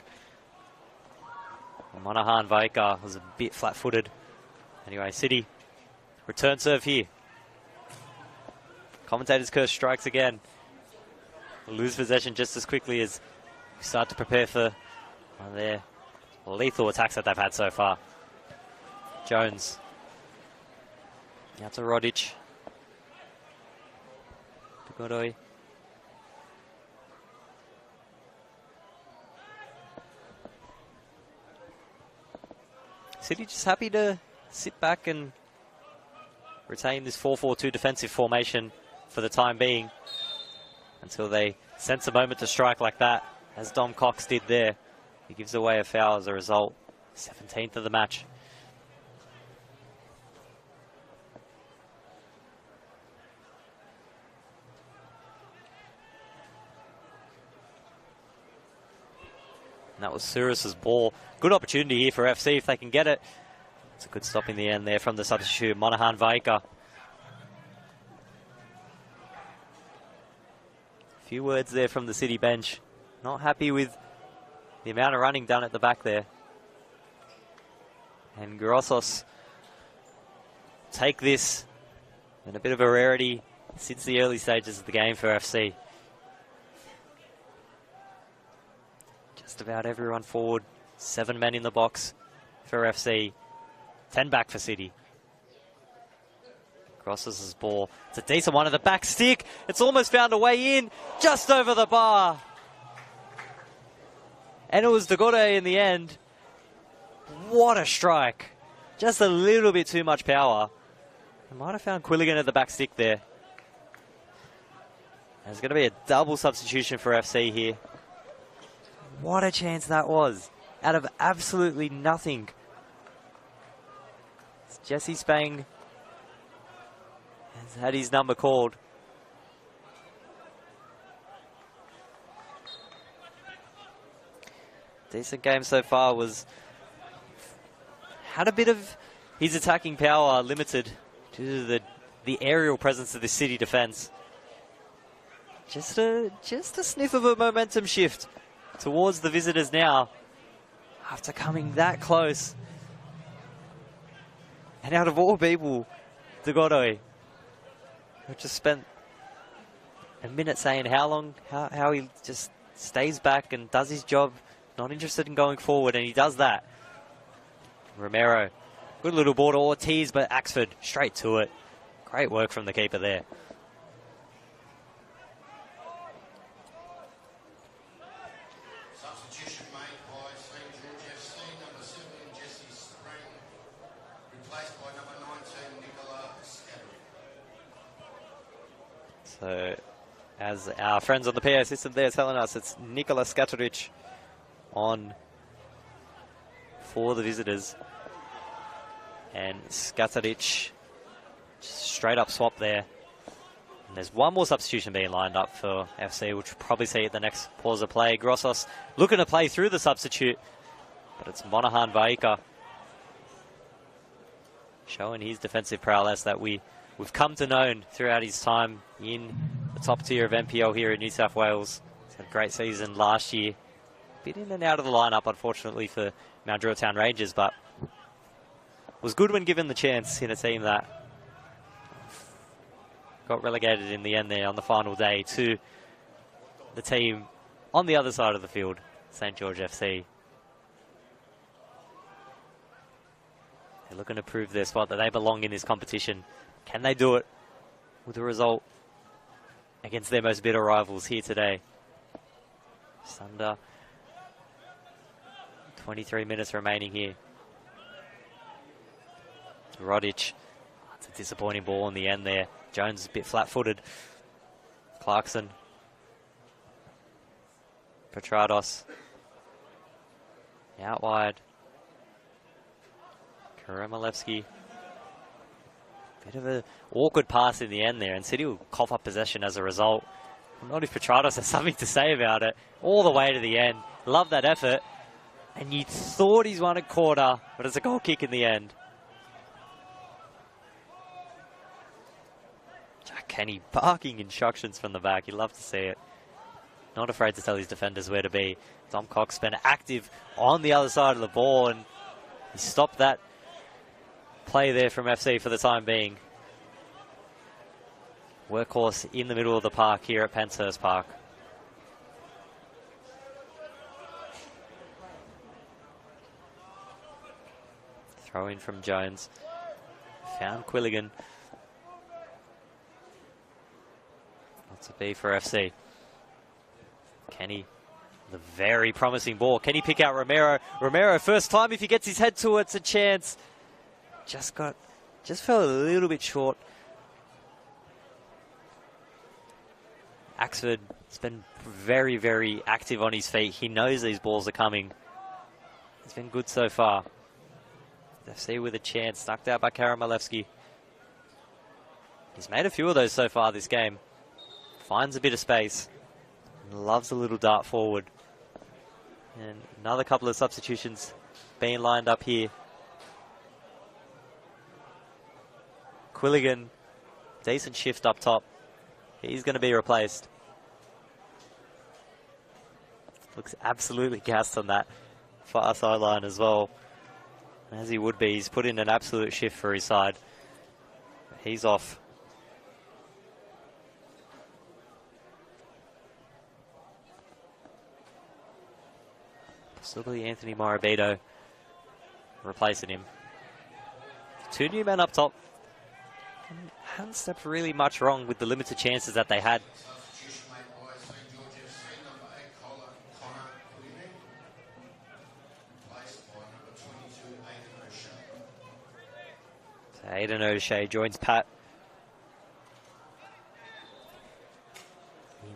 Monahan Vaika was a bit flat-footed. Anyway, City return serve here. Commentator's curse strikes again. Lose possession just as quickly as we start to prepare for one of their lethal attacks that they've had so far. Jones Out to Rodic. To Godoy. City just happy to sit back and retain this 4-4-2 defensive formation for the time being until they sense a moment to strike like that, as Dom Cox did there. He gives away a foul as a result. 17th of the match. And that was Suris's ball. Good opportunity here for FC if they can get it. It's a good stop in the end there from the substitute, Monahan Vaika. A few words there from the City bench. Not happy with the amount of running done at the back there. And Grossos take this in a bit of a rarity since the early stages of the game for FC. Just about everyone forward. 7 men in the box for FC. 10 back for City. Grossos' ball. It's a decent one at the back stick. It's almost found a way in. Just over the bar. And it was Degode in the end. What a strike. Just a little bit too much power. I might have found Quilligan at the back stick there. There's going to be a double substitution for FC here. What a chance that was. Out of absolutely nothing. Jesse Spang has had his number called. Decent game so far. Had a bit of his attacking power limited due to the aerial presence of the City defense. Just a sniff of a momentum shift towards the visitors now after coming that close. And out of all people, De Godoy, who just spent a minute saying how he just stays back and does his job, not interested in going forward, and he does that. Romero, good little ball to Ortiz, but Axford straight to it. Great work from the keeper there. Substitution made by St George FC, number 17, Jesse Spring, replaced by number 19, Nicola Scattery. So, as our friends on the PA system there telling us, it's Nikola Skatoric on for the visitors. And Skatoric, straight up swap there. And there's one more substitution being lined up for FC, which we'll probably see at the next pause of play. Grossos looking to play through the substitute, but it's Monahan Vaika showing his defensive prowess that we've come to know throughout his time in the top tier of NPL here in New South Wales. He's had a great season last year. Bit in and out of the lineup, unfortunately, for Mount Druitt Town Rangers, but was good when given the chance in a team that got relegated in the end there on the final day to the team on the other side of the field, St George FC. They're looking to prove their spot, that they belong in this competition. Can they do it with a result against their most bitter rivals here today? Just under 23 minutes remaining here. Rodic. It's a disappointing ball in the end there. Jones is a bit flat-footed. Clarkson. Petrados. Out wide. Karemalevsky. Bit of an awkward pass in the end there, and City will cough up possession as a result. Not if Petrados has something to say about it. All the way to the end. Love that effort. And you thought he's won a quarter, but it's a goal kick in the end. Jack Kenny barking instructions from the back. You love to see it. Not afraid to tell his defenders where to be. Dom Cox been active on the other side of the ball, and he stopped that play there from FC for the time being. Workhorse in the middle of the park here at Penshurst Park. Throw in from Jones. Found Quilligan. to be for FC. Kenny, the very promising ball. Can he pick out Romero? Romero, first time if he gets his head to it, it's a chance. Just fell a little bit short. Axford has been very, very active on his feet. He knows these balls are coming. He's been good so far. FC with a chance, knocked out by Karamalevsky. He's made a few of those so far this game. Finds a bit of space. And loves a little dart forward. And another couple of substitutions being lined up here. Quilligan, decent shift up top. He's going to be replaced. Looks absolutely gassed on that far sideline as well. As he would be, he's put in an absolute shift for his side. He's off. Possibly Anthony Morabito replacing him. Two new men up top. Haven't stepped really much wrong with the limited chances that they had. Substitution made by St George FC, number 8, Connor Quilligan. Replaced by number 22, Aidan O'Shea. So Aidan O'Shea joins Pat.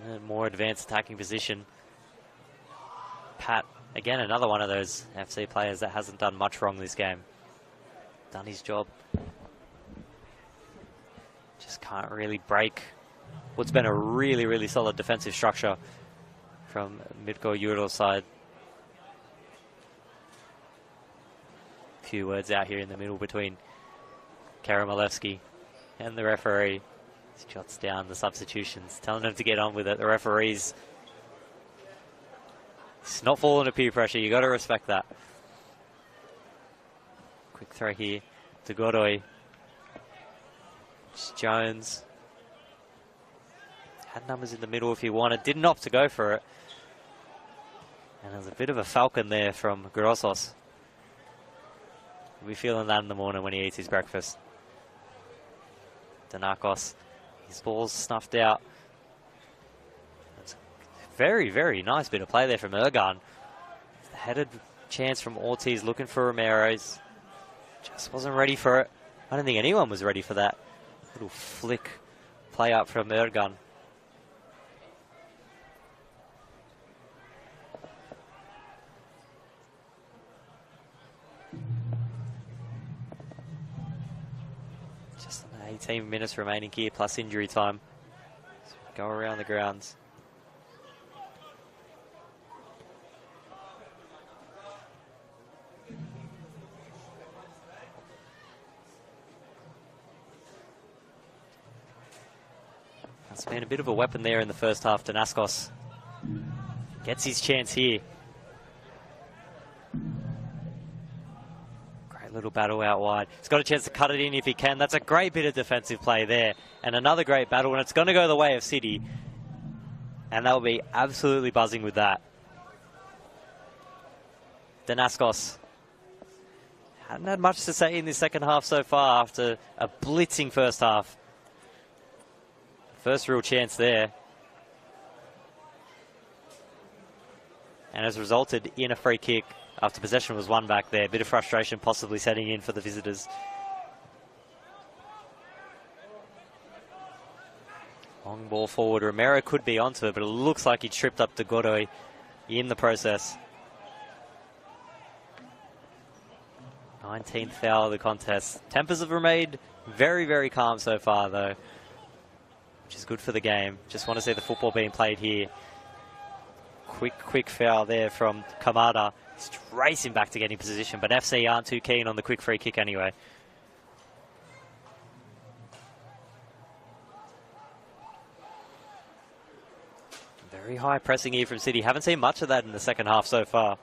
In a more advanced attacking position. Pat, again, another one of those FC players that hasn't done much wrong this game. Done his job. Just can't really break what's been a really, really solid defensive structure from Midko Yurdo's side. A few words out here in the middle between Karamalevsky and the referee. He jots down the substitutions, telling them to get on with it. The referee's not falling to peer pressure. You got to respect that. Quick throw here to Godoy. Jones had numbers in the middle if he wanted, didn't opt to go for it. And there's a bit of a falcon there from Grossos. He'll be feeling that in the morning when he eats his breakfast. Danakos, his ball's snuffed out. That's a very, very nice bit of play there from Ergan. The headed chance from Ortiz looking for Romero's. Just wasn't ready for it. I don't think anyone was ready for that. Little flick play up from Ergan. Just 18 minutes remaining here plus injury time. So go around the grounds. It's been a bit of a weapon there in the first half. Danaskos gets his chance here. Great little battle out wide. He's got a chance to cut it in if he can. That's a great bit of defensive play there. And another great battle, and it's going to go the way of City. And they'll be absolutely buzzing with that. Danaskos hadn't had much to say in the second half so far after a blitzing first half. First real chance there. And has resulted in a free kick after possession was won back there. Bit of frustration possibly setting in for the visitors. Long ball forward. Romero could be onto it, but it looks like he tripped up to Godoy in the process. 19th foul of the contest. Tempers have remained very, very calm so far, though, which is good for the game. Just want to see the football being played here. Quick foul there from Kamada. He's racing back to get in position, but FC aren't too keen on the quick free kick anyway. Very high pressing here from City. Haven't seen much of that in the second half so far.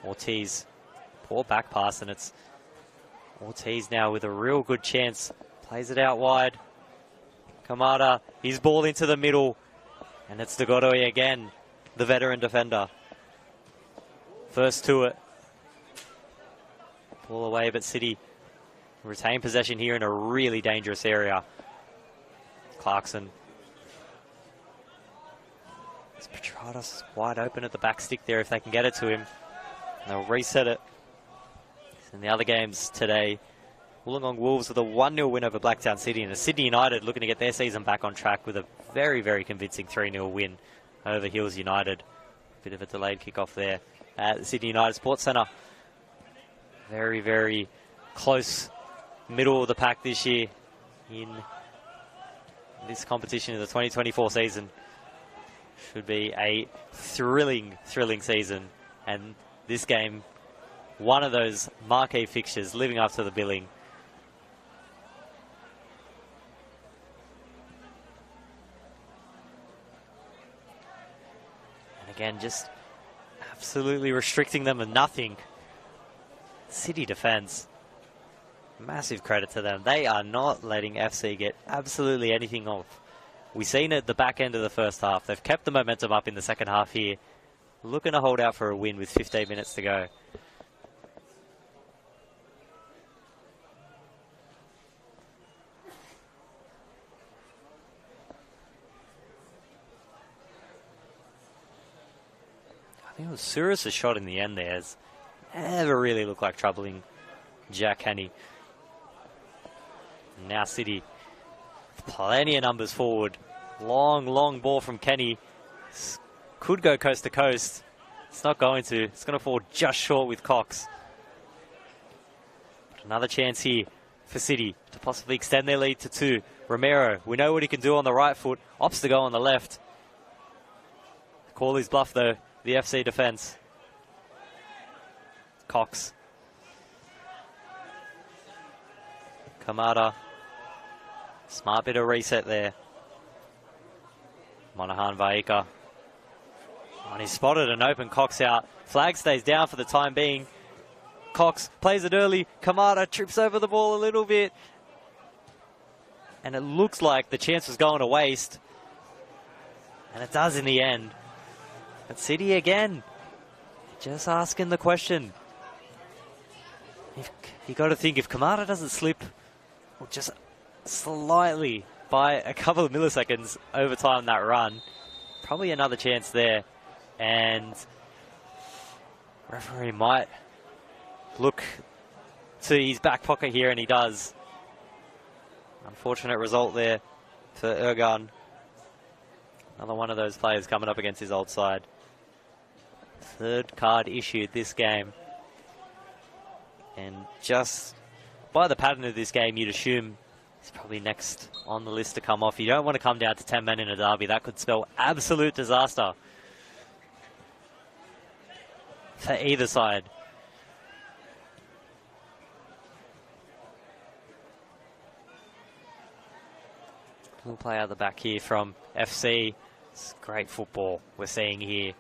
Ortiz, poor back pass, and it's Ortiz now with a real good chance. Plays it out wide. Kamada, his ball into the middle. And it's to Godoy again, the veteran defender. First to it. Ball away, but City retain possession here in a really dangerous area. Clarkson. Petrados wide open at the back stick there if they can get it to him. And they'll reset it. In the other games today, Wollongong Wolves with a 1-0 win over Blacktown City, and Sydney United looking to get their season back on track with a very, very convincing 3-0 win over Hills United. Bit of a delayed kickoff there at the Sydney United Sports Centre. Very, very close middle of the pack this year in this competition in the 2024 season. Should be a thrilling, thrilling season. And this game, one of those marquee fixtures living up to the billing. And again, just absolutely restricting them and nothing. City defence, massive credit to them. They are not letting FC get absolutely anything off. We've seen it at the back end of the first half. They've kept the momentum up in the second half here. Looking to hold out for a win with 15 minutes to go. I think it was Suris' shot in the end there. It's never really looked like troubling Jack Hanney. Now City, plenty of numbers forward. Long, long ball from Kenny. Could go coast to coast. It's not going to. It's going to fall just short with Cox. But another chance here for City to possibly extend their lead to 2. Romero, we know what he can do on the right foot. Opts to go on the left. Call his bluff though, the FC defence. Cox. Kamada. Smart bit of reset there. Monahan Vaika. And he's spotted an open Cox out. Flag stays down for the time being. Cox plays it early. Kamada trips over the ball a little bit. And it looks like the chance was going to waste. And it does in the end. But City again, just asking the question. You got to think, if Kamada doesn't slip, or just slightly by a couple of milliseconds over time that run, probably another chance there. And referee might look to his back pocket here, and he does. Unfortunate result there for Ergun. Another one of those players coming up against his old side. Third card issued this game. And just by the pattern of this game, you'd assume he's probably next on the list to come off. You don't want to come down to 10 men in a derby. That could spell absolute disaster for either side. Little play out the back here from FC. It's great football we're seeing here.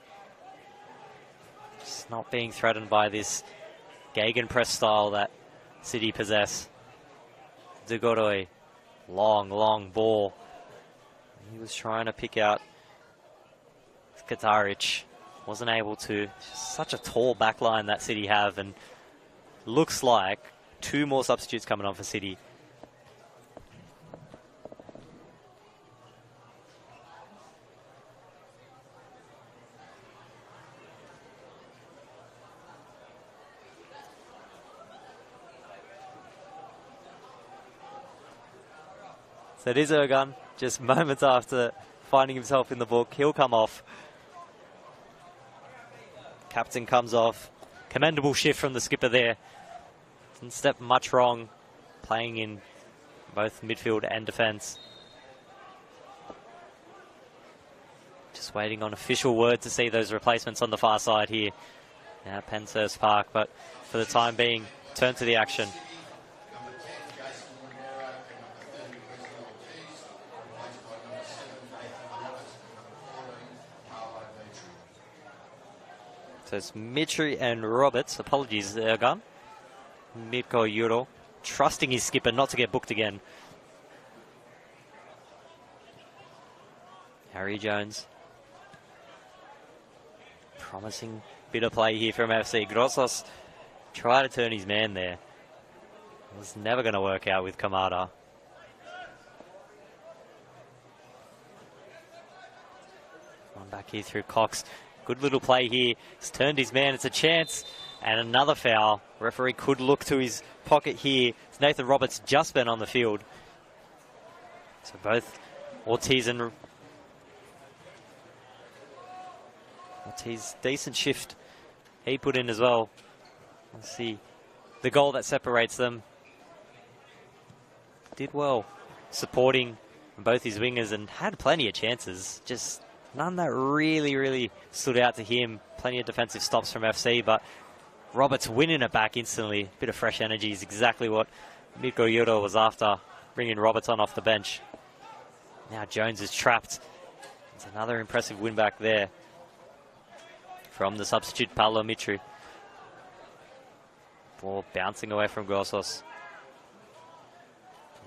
Just not being threatened by this gegenpress style that City possess. Dugoroy, long, long ball. He was trying to pick out Kataric. Wasn't able to. Such a tall back line that City have, and looks like 2 more substitutes coming on for City. So it is Ergun, just moments after finding himself in the book. He'll come off. Captain comes off. Commendable shift from the skipper there. Didn't step much wrong, playing in both midfield and defence. Just waiting on official word to see those replacements on the far side here at Penshurst Park. But for the time being, turn to the action. So it's Mitri and Roberts. Apologies, Ergun. Mirko Euro trusting his skipper not to get booked again. Harry Jones. Promising bit of play here from FC. Grossos tried to turn his man there. It was never going to work out with Kamada. On back here through Cox. Good little play here. He's turned his man. It's a chance. And another foul. Referee could look to his pocket here. It's Nathan Roberts just been on the field. So both Ortiz, decent shift he put in as well. Let's see the goal that separates them. Did well supporting both his wingers and had plenty of chances. Just none that really stood out to him. Plenty of defensive stops from FC, but Roberts winning it back instantly. Bit of fresh energy is exactly what Mikko Yodo was after, bringing Roberts on off the bench. Now Jones is trapped. It's another impressive win back there from the substitute Paolo Mitri. Ball bouncing away from Grossos.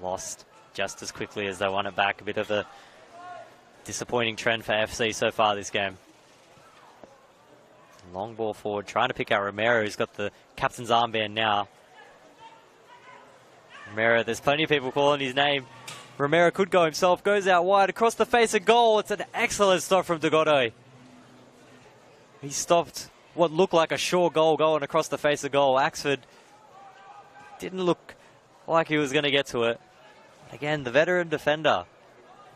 Lost just as quickly as they won it back. A bit of a disappointing trend for FC so far this game. Long ball forward, trying to pick out Romero, who's got the captain's armband now. Romero, there's plenty of people calling his name. Romero could go himself, goes out wide, across the face of goal. It's an excellent stop from Degodo. He stopped what looked like a sure goal going across the face of goal. Axford didn't look like he was going to get to it. Again, the veteran defender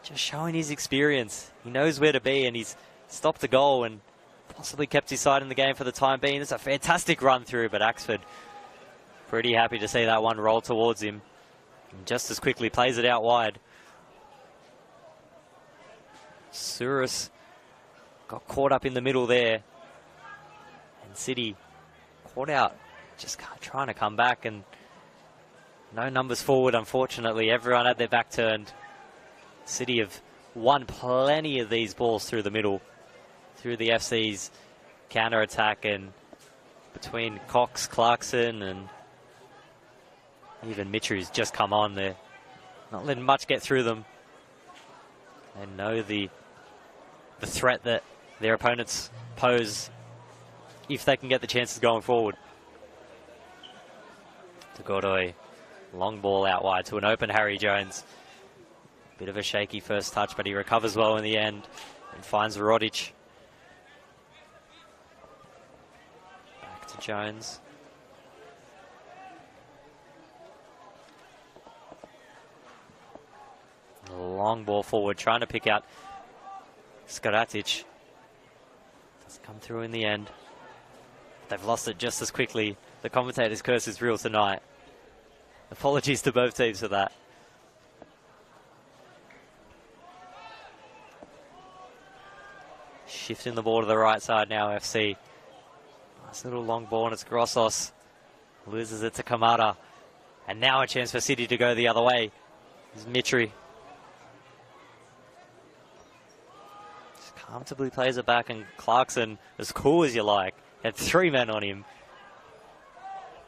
just showing his experience. He knows where to be, and he's stopped the goal and possibly kept his side in the game for the time being. It's a fantastic run through, but Axford pretty happy to see that one roll towards him. And just as quickly plays it out wide. Souris got caught up in the middle there. And City caught out, just trying to come back, and no numbers forward, unfortunately. Everyone had their back turned. City have won plenty of these balls through the middle, through the FC's counter-attack, and between Cox, Clarkson, and even Mitri's just come on there. Not letting much get through them. They know the threat that their opponents pose if they can get the chances going forward. To Godoy. Long ball out wide to an open Harry Jones. Bit of a shaky first touch, but he recovers well in the end and finds Rodic. Back to Jones. Long ball forward, trying to pick out Skaratic. Doesn't come through in the end. They've lost it just as quickly. The commentator's curse is real tonight. Apologies to both teams for that. Shifting the ball to the right side now, FC. Nice little long ball, and it's Grossos. Loses it to Kamada. And now a chance for City to go the other way. It's Mitri. Just comfortably plays it back, and Clarkson, as cool as you like, had 3 men on him.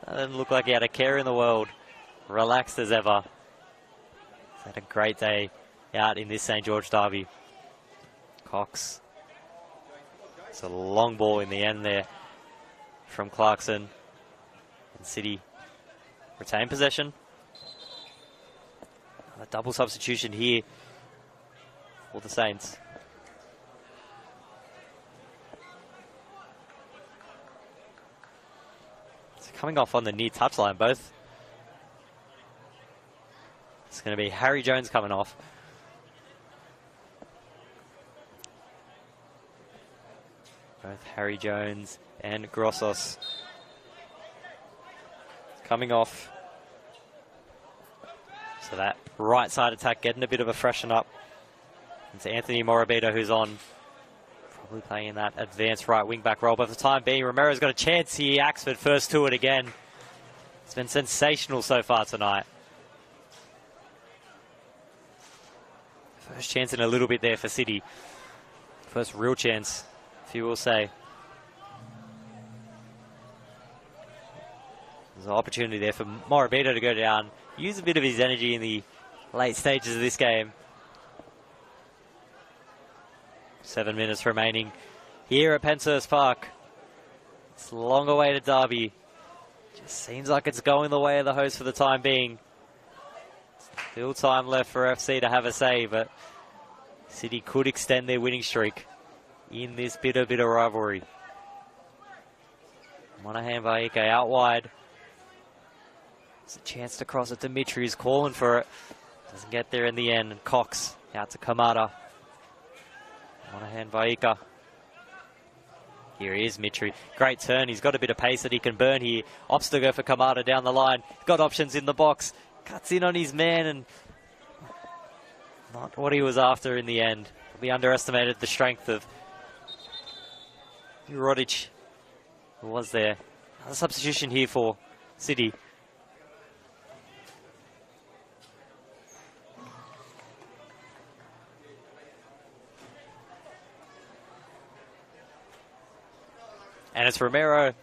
That didn't look like he had a care in the world. Relaxed as ever. He's had a great day out in this St. George derby. Cox. It's a long ball in the end there from Clarkson. And City retain possession. A double substitution here for the Saints. It's coming off on the near touchline, both. It's going to be Harry Jones coming off. Both Harry Jones and Grossos coming off. So that right side attack getting a bit of a freshen up. It's Anthony Morabito who's on. Probably playing in that advanced right wing back role. But for the time being, Romero's got a chance here. Axford first to it again. It's been sensational so far tonight. First chance in a little bit there for City. First real chance, if you will say. There's an opportunity there for Morabito to go down. Use a bit of his energy in the late stages of this game. 7 minutes remaining here at Penshurst Park. It's a long awaited derby. Just seems like it's going the way of the host for the time being. Still time left for FC to have a say, but City could extend their winning streak in this bitter rivalry. Monahan Vaike out wide. There's a chance to cross it. Dimitri is calling for it. Doesn't get there in the end. And Cox out to Kamada. Monahan Vaike. Here he is, Mitri. Great turn. He's got a bit of pace that he can burn here. Opts to go for Kamada down the line. Got options in the box. Cuts in on his man and not what he was after in the end. We underestimated the strength of Rodic, who was there. Another substitution here for City. And it's Romero,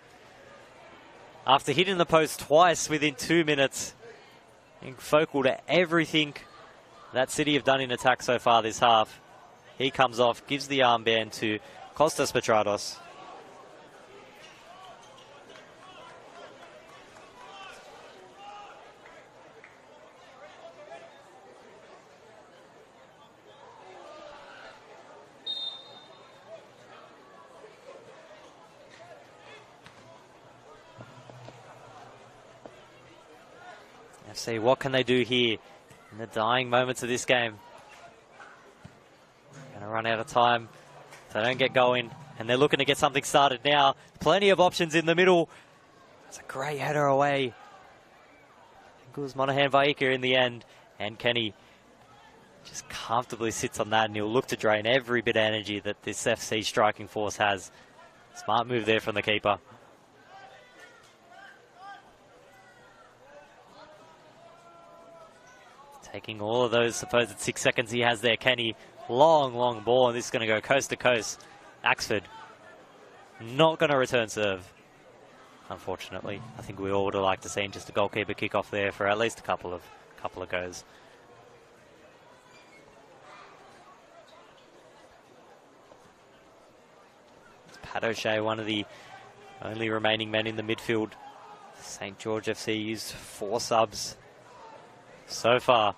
after hitting the post twice within 2 minutes, being focal to everything that City have done in attack so far this half. He comes off, gives the armband to Kostas Petrados. FC, what can they do here in the dying moments of this game? Going to run out of time if they don't get going, and they're looking to get something started now. Plenty of options in the middle. It's a great header away. I think it was Monahan Vaike in the end, and Kenny just comfortably sits on that, and he'll look to drain every bit of energy that this FC striking force has. Smart move there from the keeper. Taking all of those supposed 6 seconds he has there, Kenny. Long ball, and this is going to go coast to coast. Axford not going to return serve, unfortunately. I think we all would have liked to see just a goalkeeper kick off there for at least a couple of goes. It's Pat O'Shea, one of the only remaining men in the midfield. St. George FC used 4 subs so far.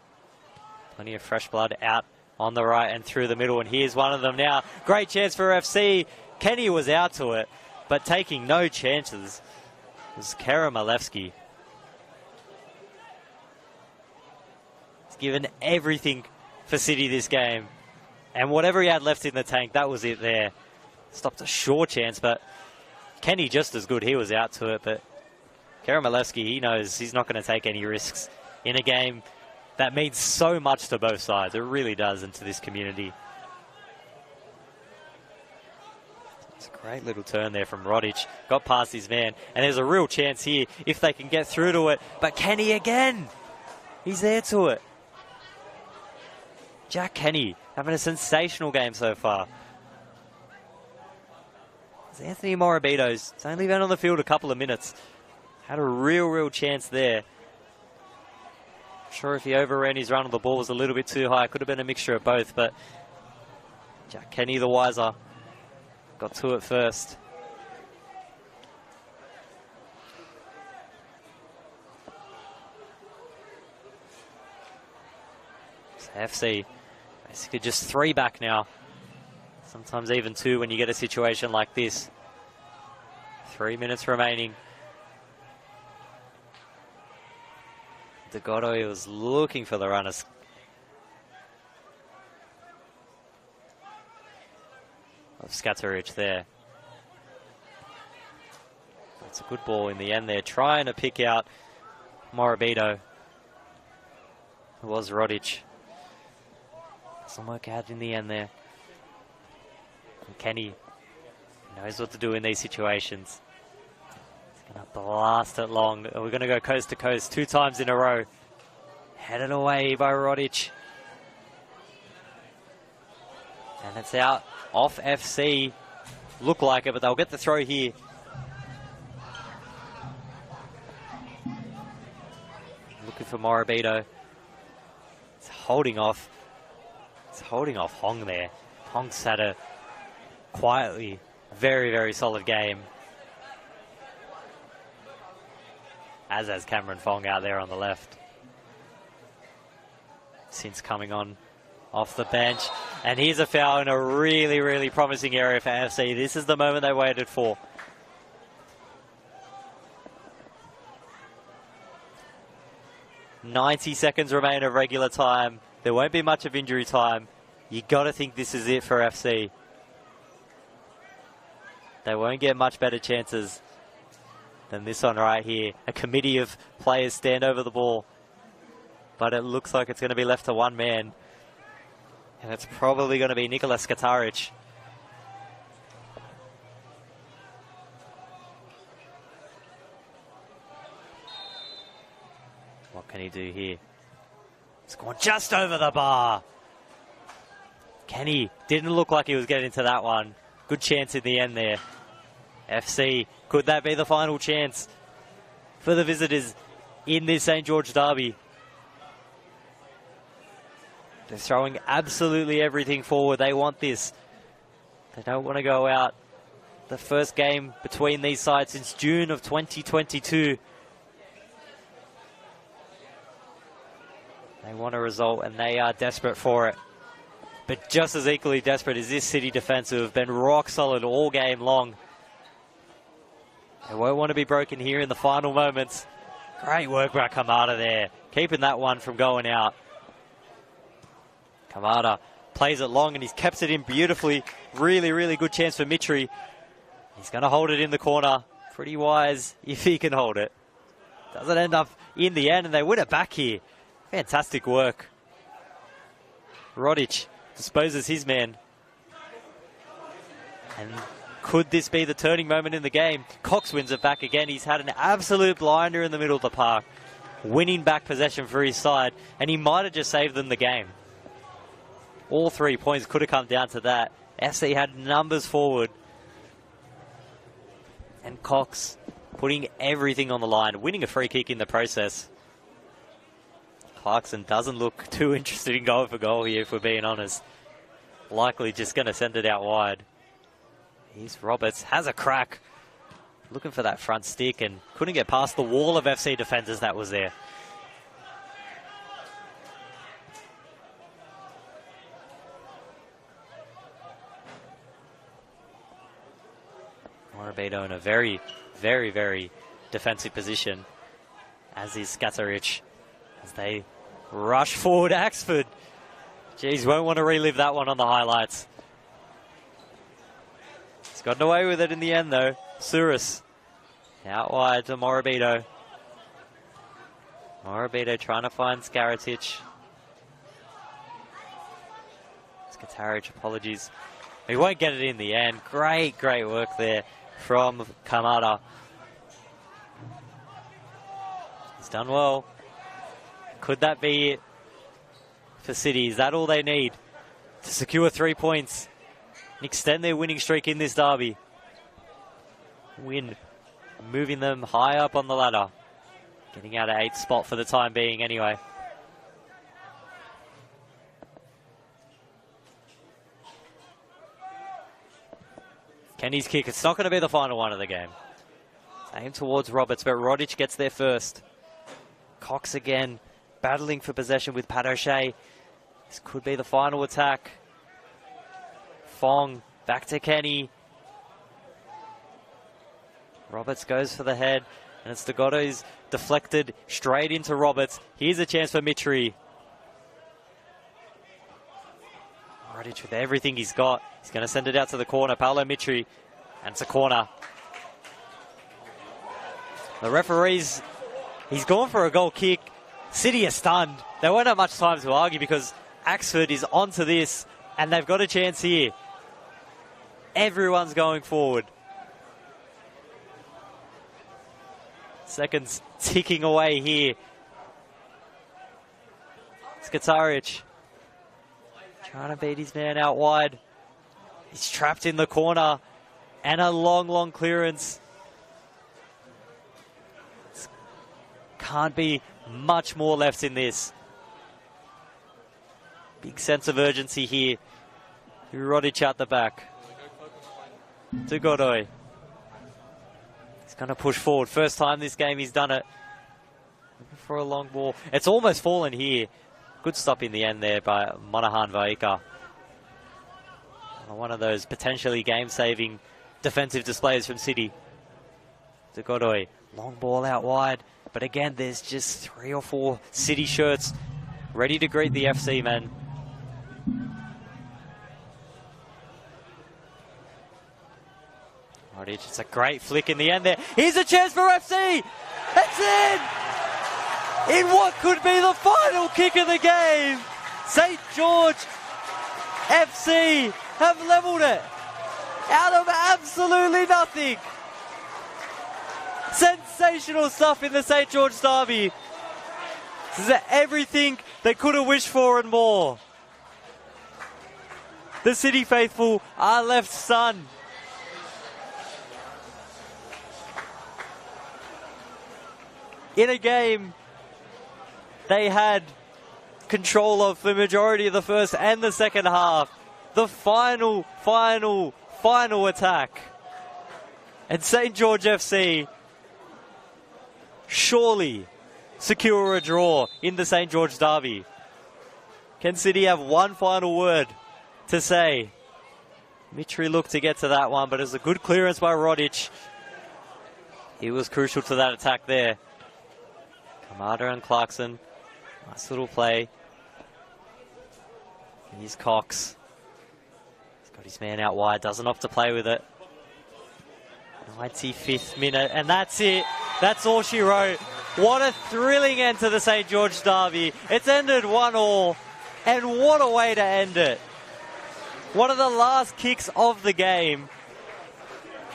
Plenty of fresh blood out on the right and through the middle, and here's one of them now. Great chance for FC. Kenny was out to it, but taking no chances was Kara Malevsky. He's given everything for City this game, and whatever he had left in the tank, that was it there. Stopped a sure chance, but Kenny just as good. He was out to it, but Kara Malevsky, he knows he's not going to take any risks in a game that means so much to both sides. It really does, into this community. It's a great little turn there from Rodic. Got past his man, and there's a real chance here if they can get through to it. But Kenny again, he's there to it. Jack Kenny having a sensational game so far. It's Anthony Morabito's. He's only been on the field a couple of minutes. Had a real chance there. Sure, if he overran his run on the ball was a little bit too high. Could have been a mixture of both, but Jack Kenny, the wiser, got to it first. So FC basically just 3 back now. Sometimes even 2 when you get a situation like this. 3 minutes remaining. Degoto, he was looking for the runners. Of Skateric there. That's a good ball in the end there. Trying to pick out Morabito. It was Rodic. Doesn't work out in the end there. And Kenny knows what to do in these situations. Gonna blast it long. We're gonna go coast to coast 2 times in a row. Headed away by Rodic. And it's out off FC. Look like it, but they'll get the throw here. Looking for Morabito. It's holding off. It's holding off Hong there. Hong's had a quietly very solid game. as has Cameron Fong out there on the left. Since coming on off the bench. And here's a foul in a really, really promising area for FC. This is the moment they waited for. "90 seconds remain of regular time. There won't be much of injury time. You got to think this is it for FC. They won't get much better chances than this one right here. A committee of players stand over the ball. But it looks like it's going to be left to one man. And it's probably going to be Nikola Skataric. What can he do here? It's gone just over the bar. Kenny didn't look like he was getting to that one. Good chance in the end there. FC, could that be the final chance for the visitors in this St. George derby? They're throwing absolutely everything forward. They want this. They don't want to go out. The first game between these sides since June of 2022. They want a result and they are desperate for it. But just as equally desperate is this City defence, who have been rock solid all game long. They won't want to be broken here in the final moments. Great work by Kamada there, keeping that one from going out. Kamada plays it long and he's kept it in beautifully. Really, really good chance for Mitri. He's going to hold it in the corner. Pretty wise if he can hold it. Doesn't end up in the end and they win it back here. Fantastic work. Rodic disposes his man. And could this be the turning moment in the game? Cox wins it back again. He's had an absolute blinder in the middle of the park, winning back possession for his side, and he might have just saved them the game. All 3 points could have come down to that. FC had numbers forward. And Cox putting everything on the line, winning a free kick in the process. Clarkson doesn't look too interested in going for goal here, if we're being honest. Likely just going to send it out wide. Here's Roberts, has a crack. Looking for that front stick and couldn't get past the wall of FC defenders that was there. Morabito in a very, very, very defensive position, as is Skataric, as they rush forward Axford. Geez, won't want to relive that one on the highlights. He's gotten away with it in the end though. Souris out wide to Morabito. Morabito trying to find Skaratic. Skataric, apologies. He won't get it in the end. Great, great work there from Kamada. He's done well. Could that be it for City? Is that all they need to secure 3 points and extend their winning streak in this derby? Win, moving them high up on the ladder. Getting out of 8th spot for the time being anyway. Kenny's kick, it's not going to be the final one of the game. Aim towards Roberts, but Rodic gets there first. Cox again, battling for possession with Pat O'Shea. This could be the final attack. Fong, back to Kenny. Roberts goes for the head, and it's Degotto's deflected straight into Roberts. Here's a chance for Mitri. Rodic with everything he's got. He's going to send it out to the corner. Paolo Mitri, and it's a corner. The referees, he's gone for a goal kick. City are stunned. They won't have much time to argue because Axford is onto this and they've got a chance here. Everyone's going forward. Seconds ticking away here. Skataric trying to beat his man out wide. He's trapped in the corner and a long, long clearance. Can't be much more left in this. Big sense of urgency here. Rodic out the back. To Godoy. He's going to push forward. First time this game he's done it. Looking for a long ball. It's almost fallen here. Good stop in the end there by Monahan Vaika. One of those potentially game-saving defensive displays from City. To Godoy. Long ball out wide. But again, there's just 3 or 4 City shirts ready to greet the FC men. Rodic, it's a great flick in the end there. Here's a chance for FC! It's in! In what could be the final kick of the game! St. George FC have levelled it out of absolutely nothing. Sensational stuff in the St. George derby. This is everything they could have wished for and more. The City faithful are left stunned. In a game they had control of the majority of the first and the second half. The final attack. And St. George FC surely secure a draw in the St. George derby. Can City have one final word to say? Mitri looked to get to that one, but it was a good clearance by Rodic. He was crucial to that attack there. Kamada and Clarkson. Nice little play. Here's Cox. He's got his man out wide, doesn't opt to play with it. 95th minute, and that's it. That's all she wrote. What a thrilling end to the St. George derby. It's ended 1-1, and what a way to end it. One of the last kicks of the game,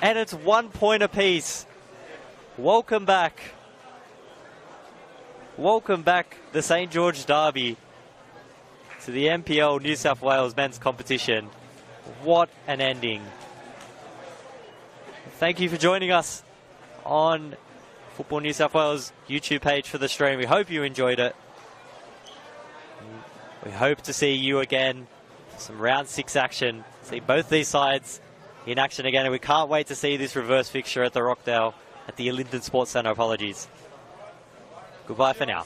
and it's 1 point apiece. Welcome back. Welcome back, the St. George derby, to the NPL New South Wales men's competition. What an ending. Thank you for joining us on Football New South Wales YouTube page for the stream. We hope you enjoyed it. We hope to see you again for some round 6 action. See both these sides in action again, and we can't wait to see this reverse fixture at the Rockdale at the Linden Sports Centre. Apologies. Goodbye for now.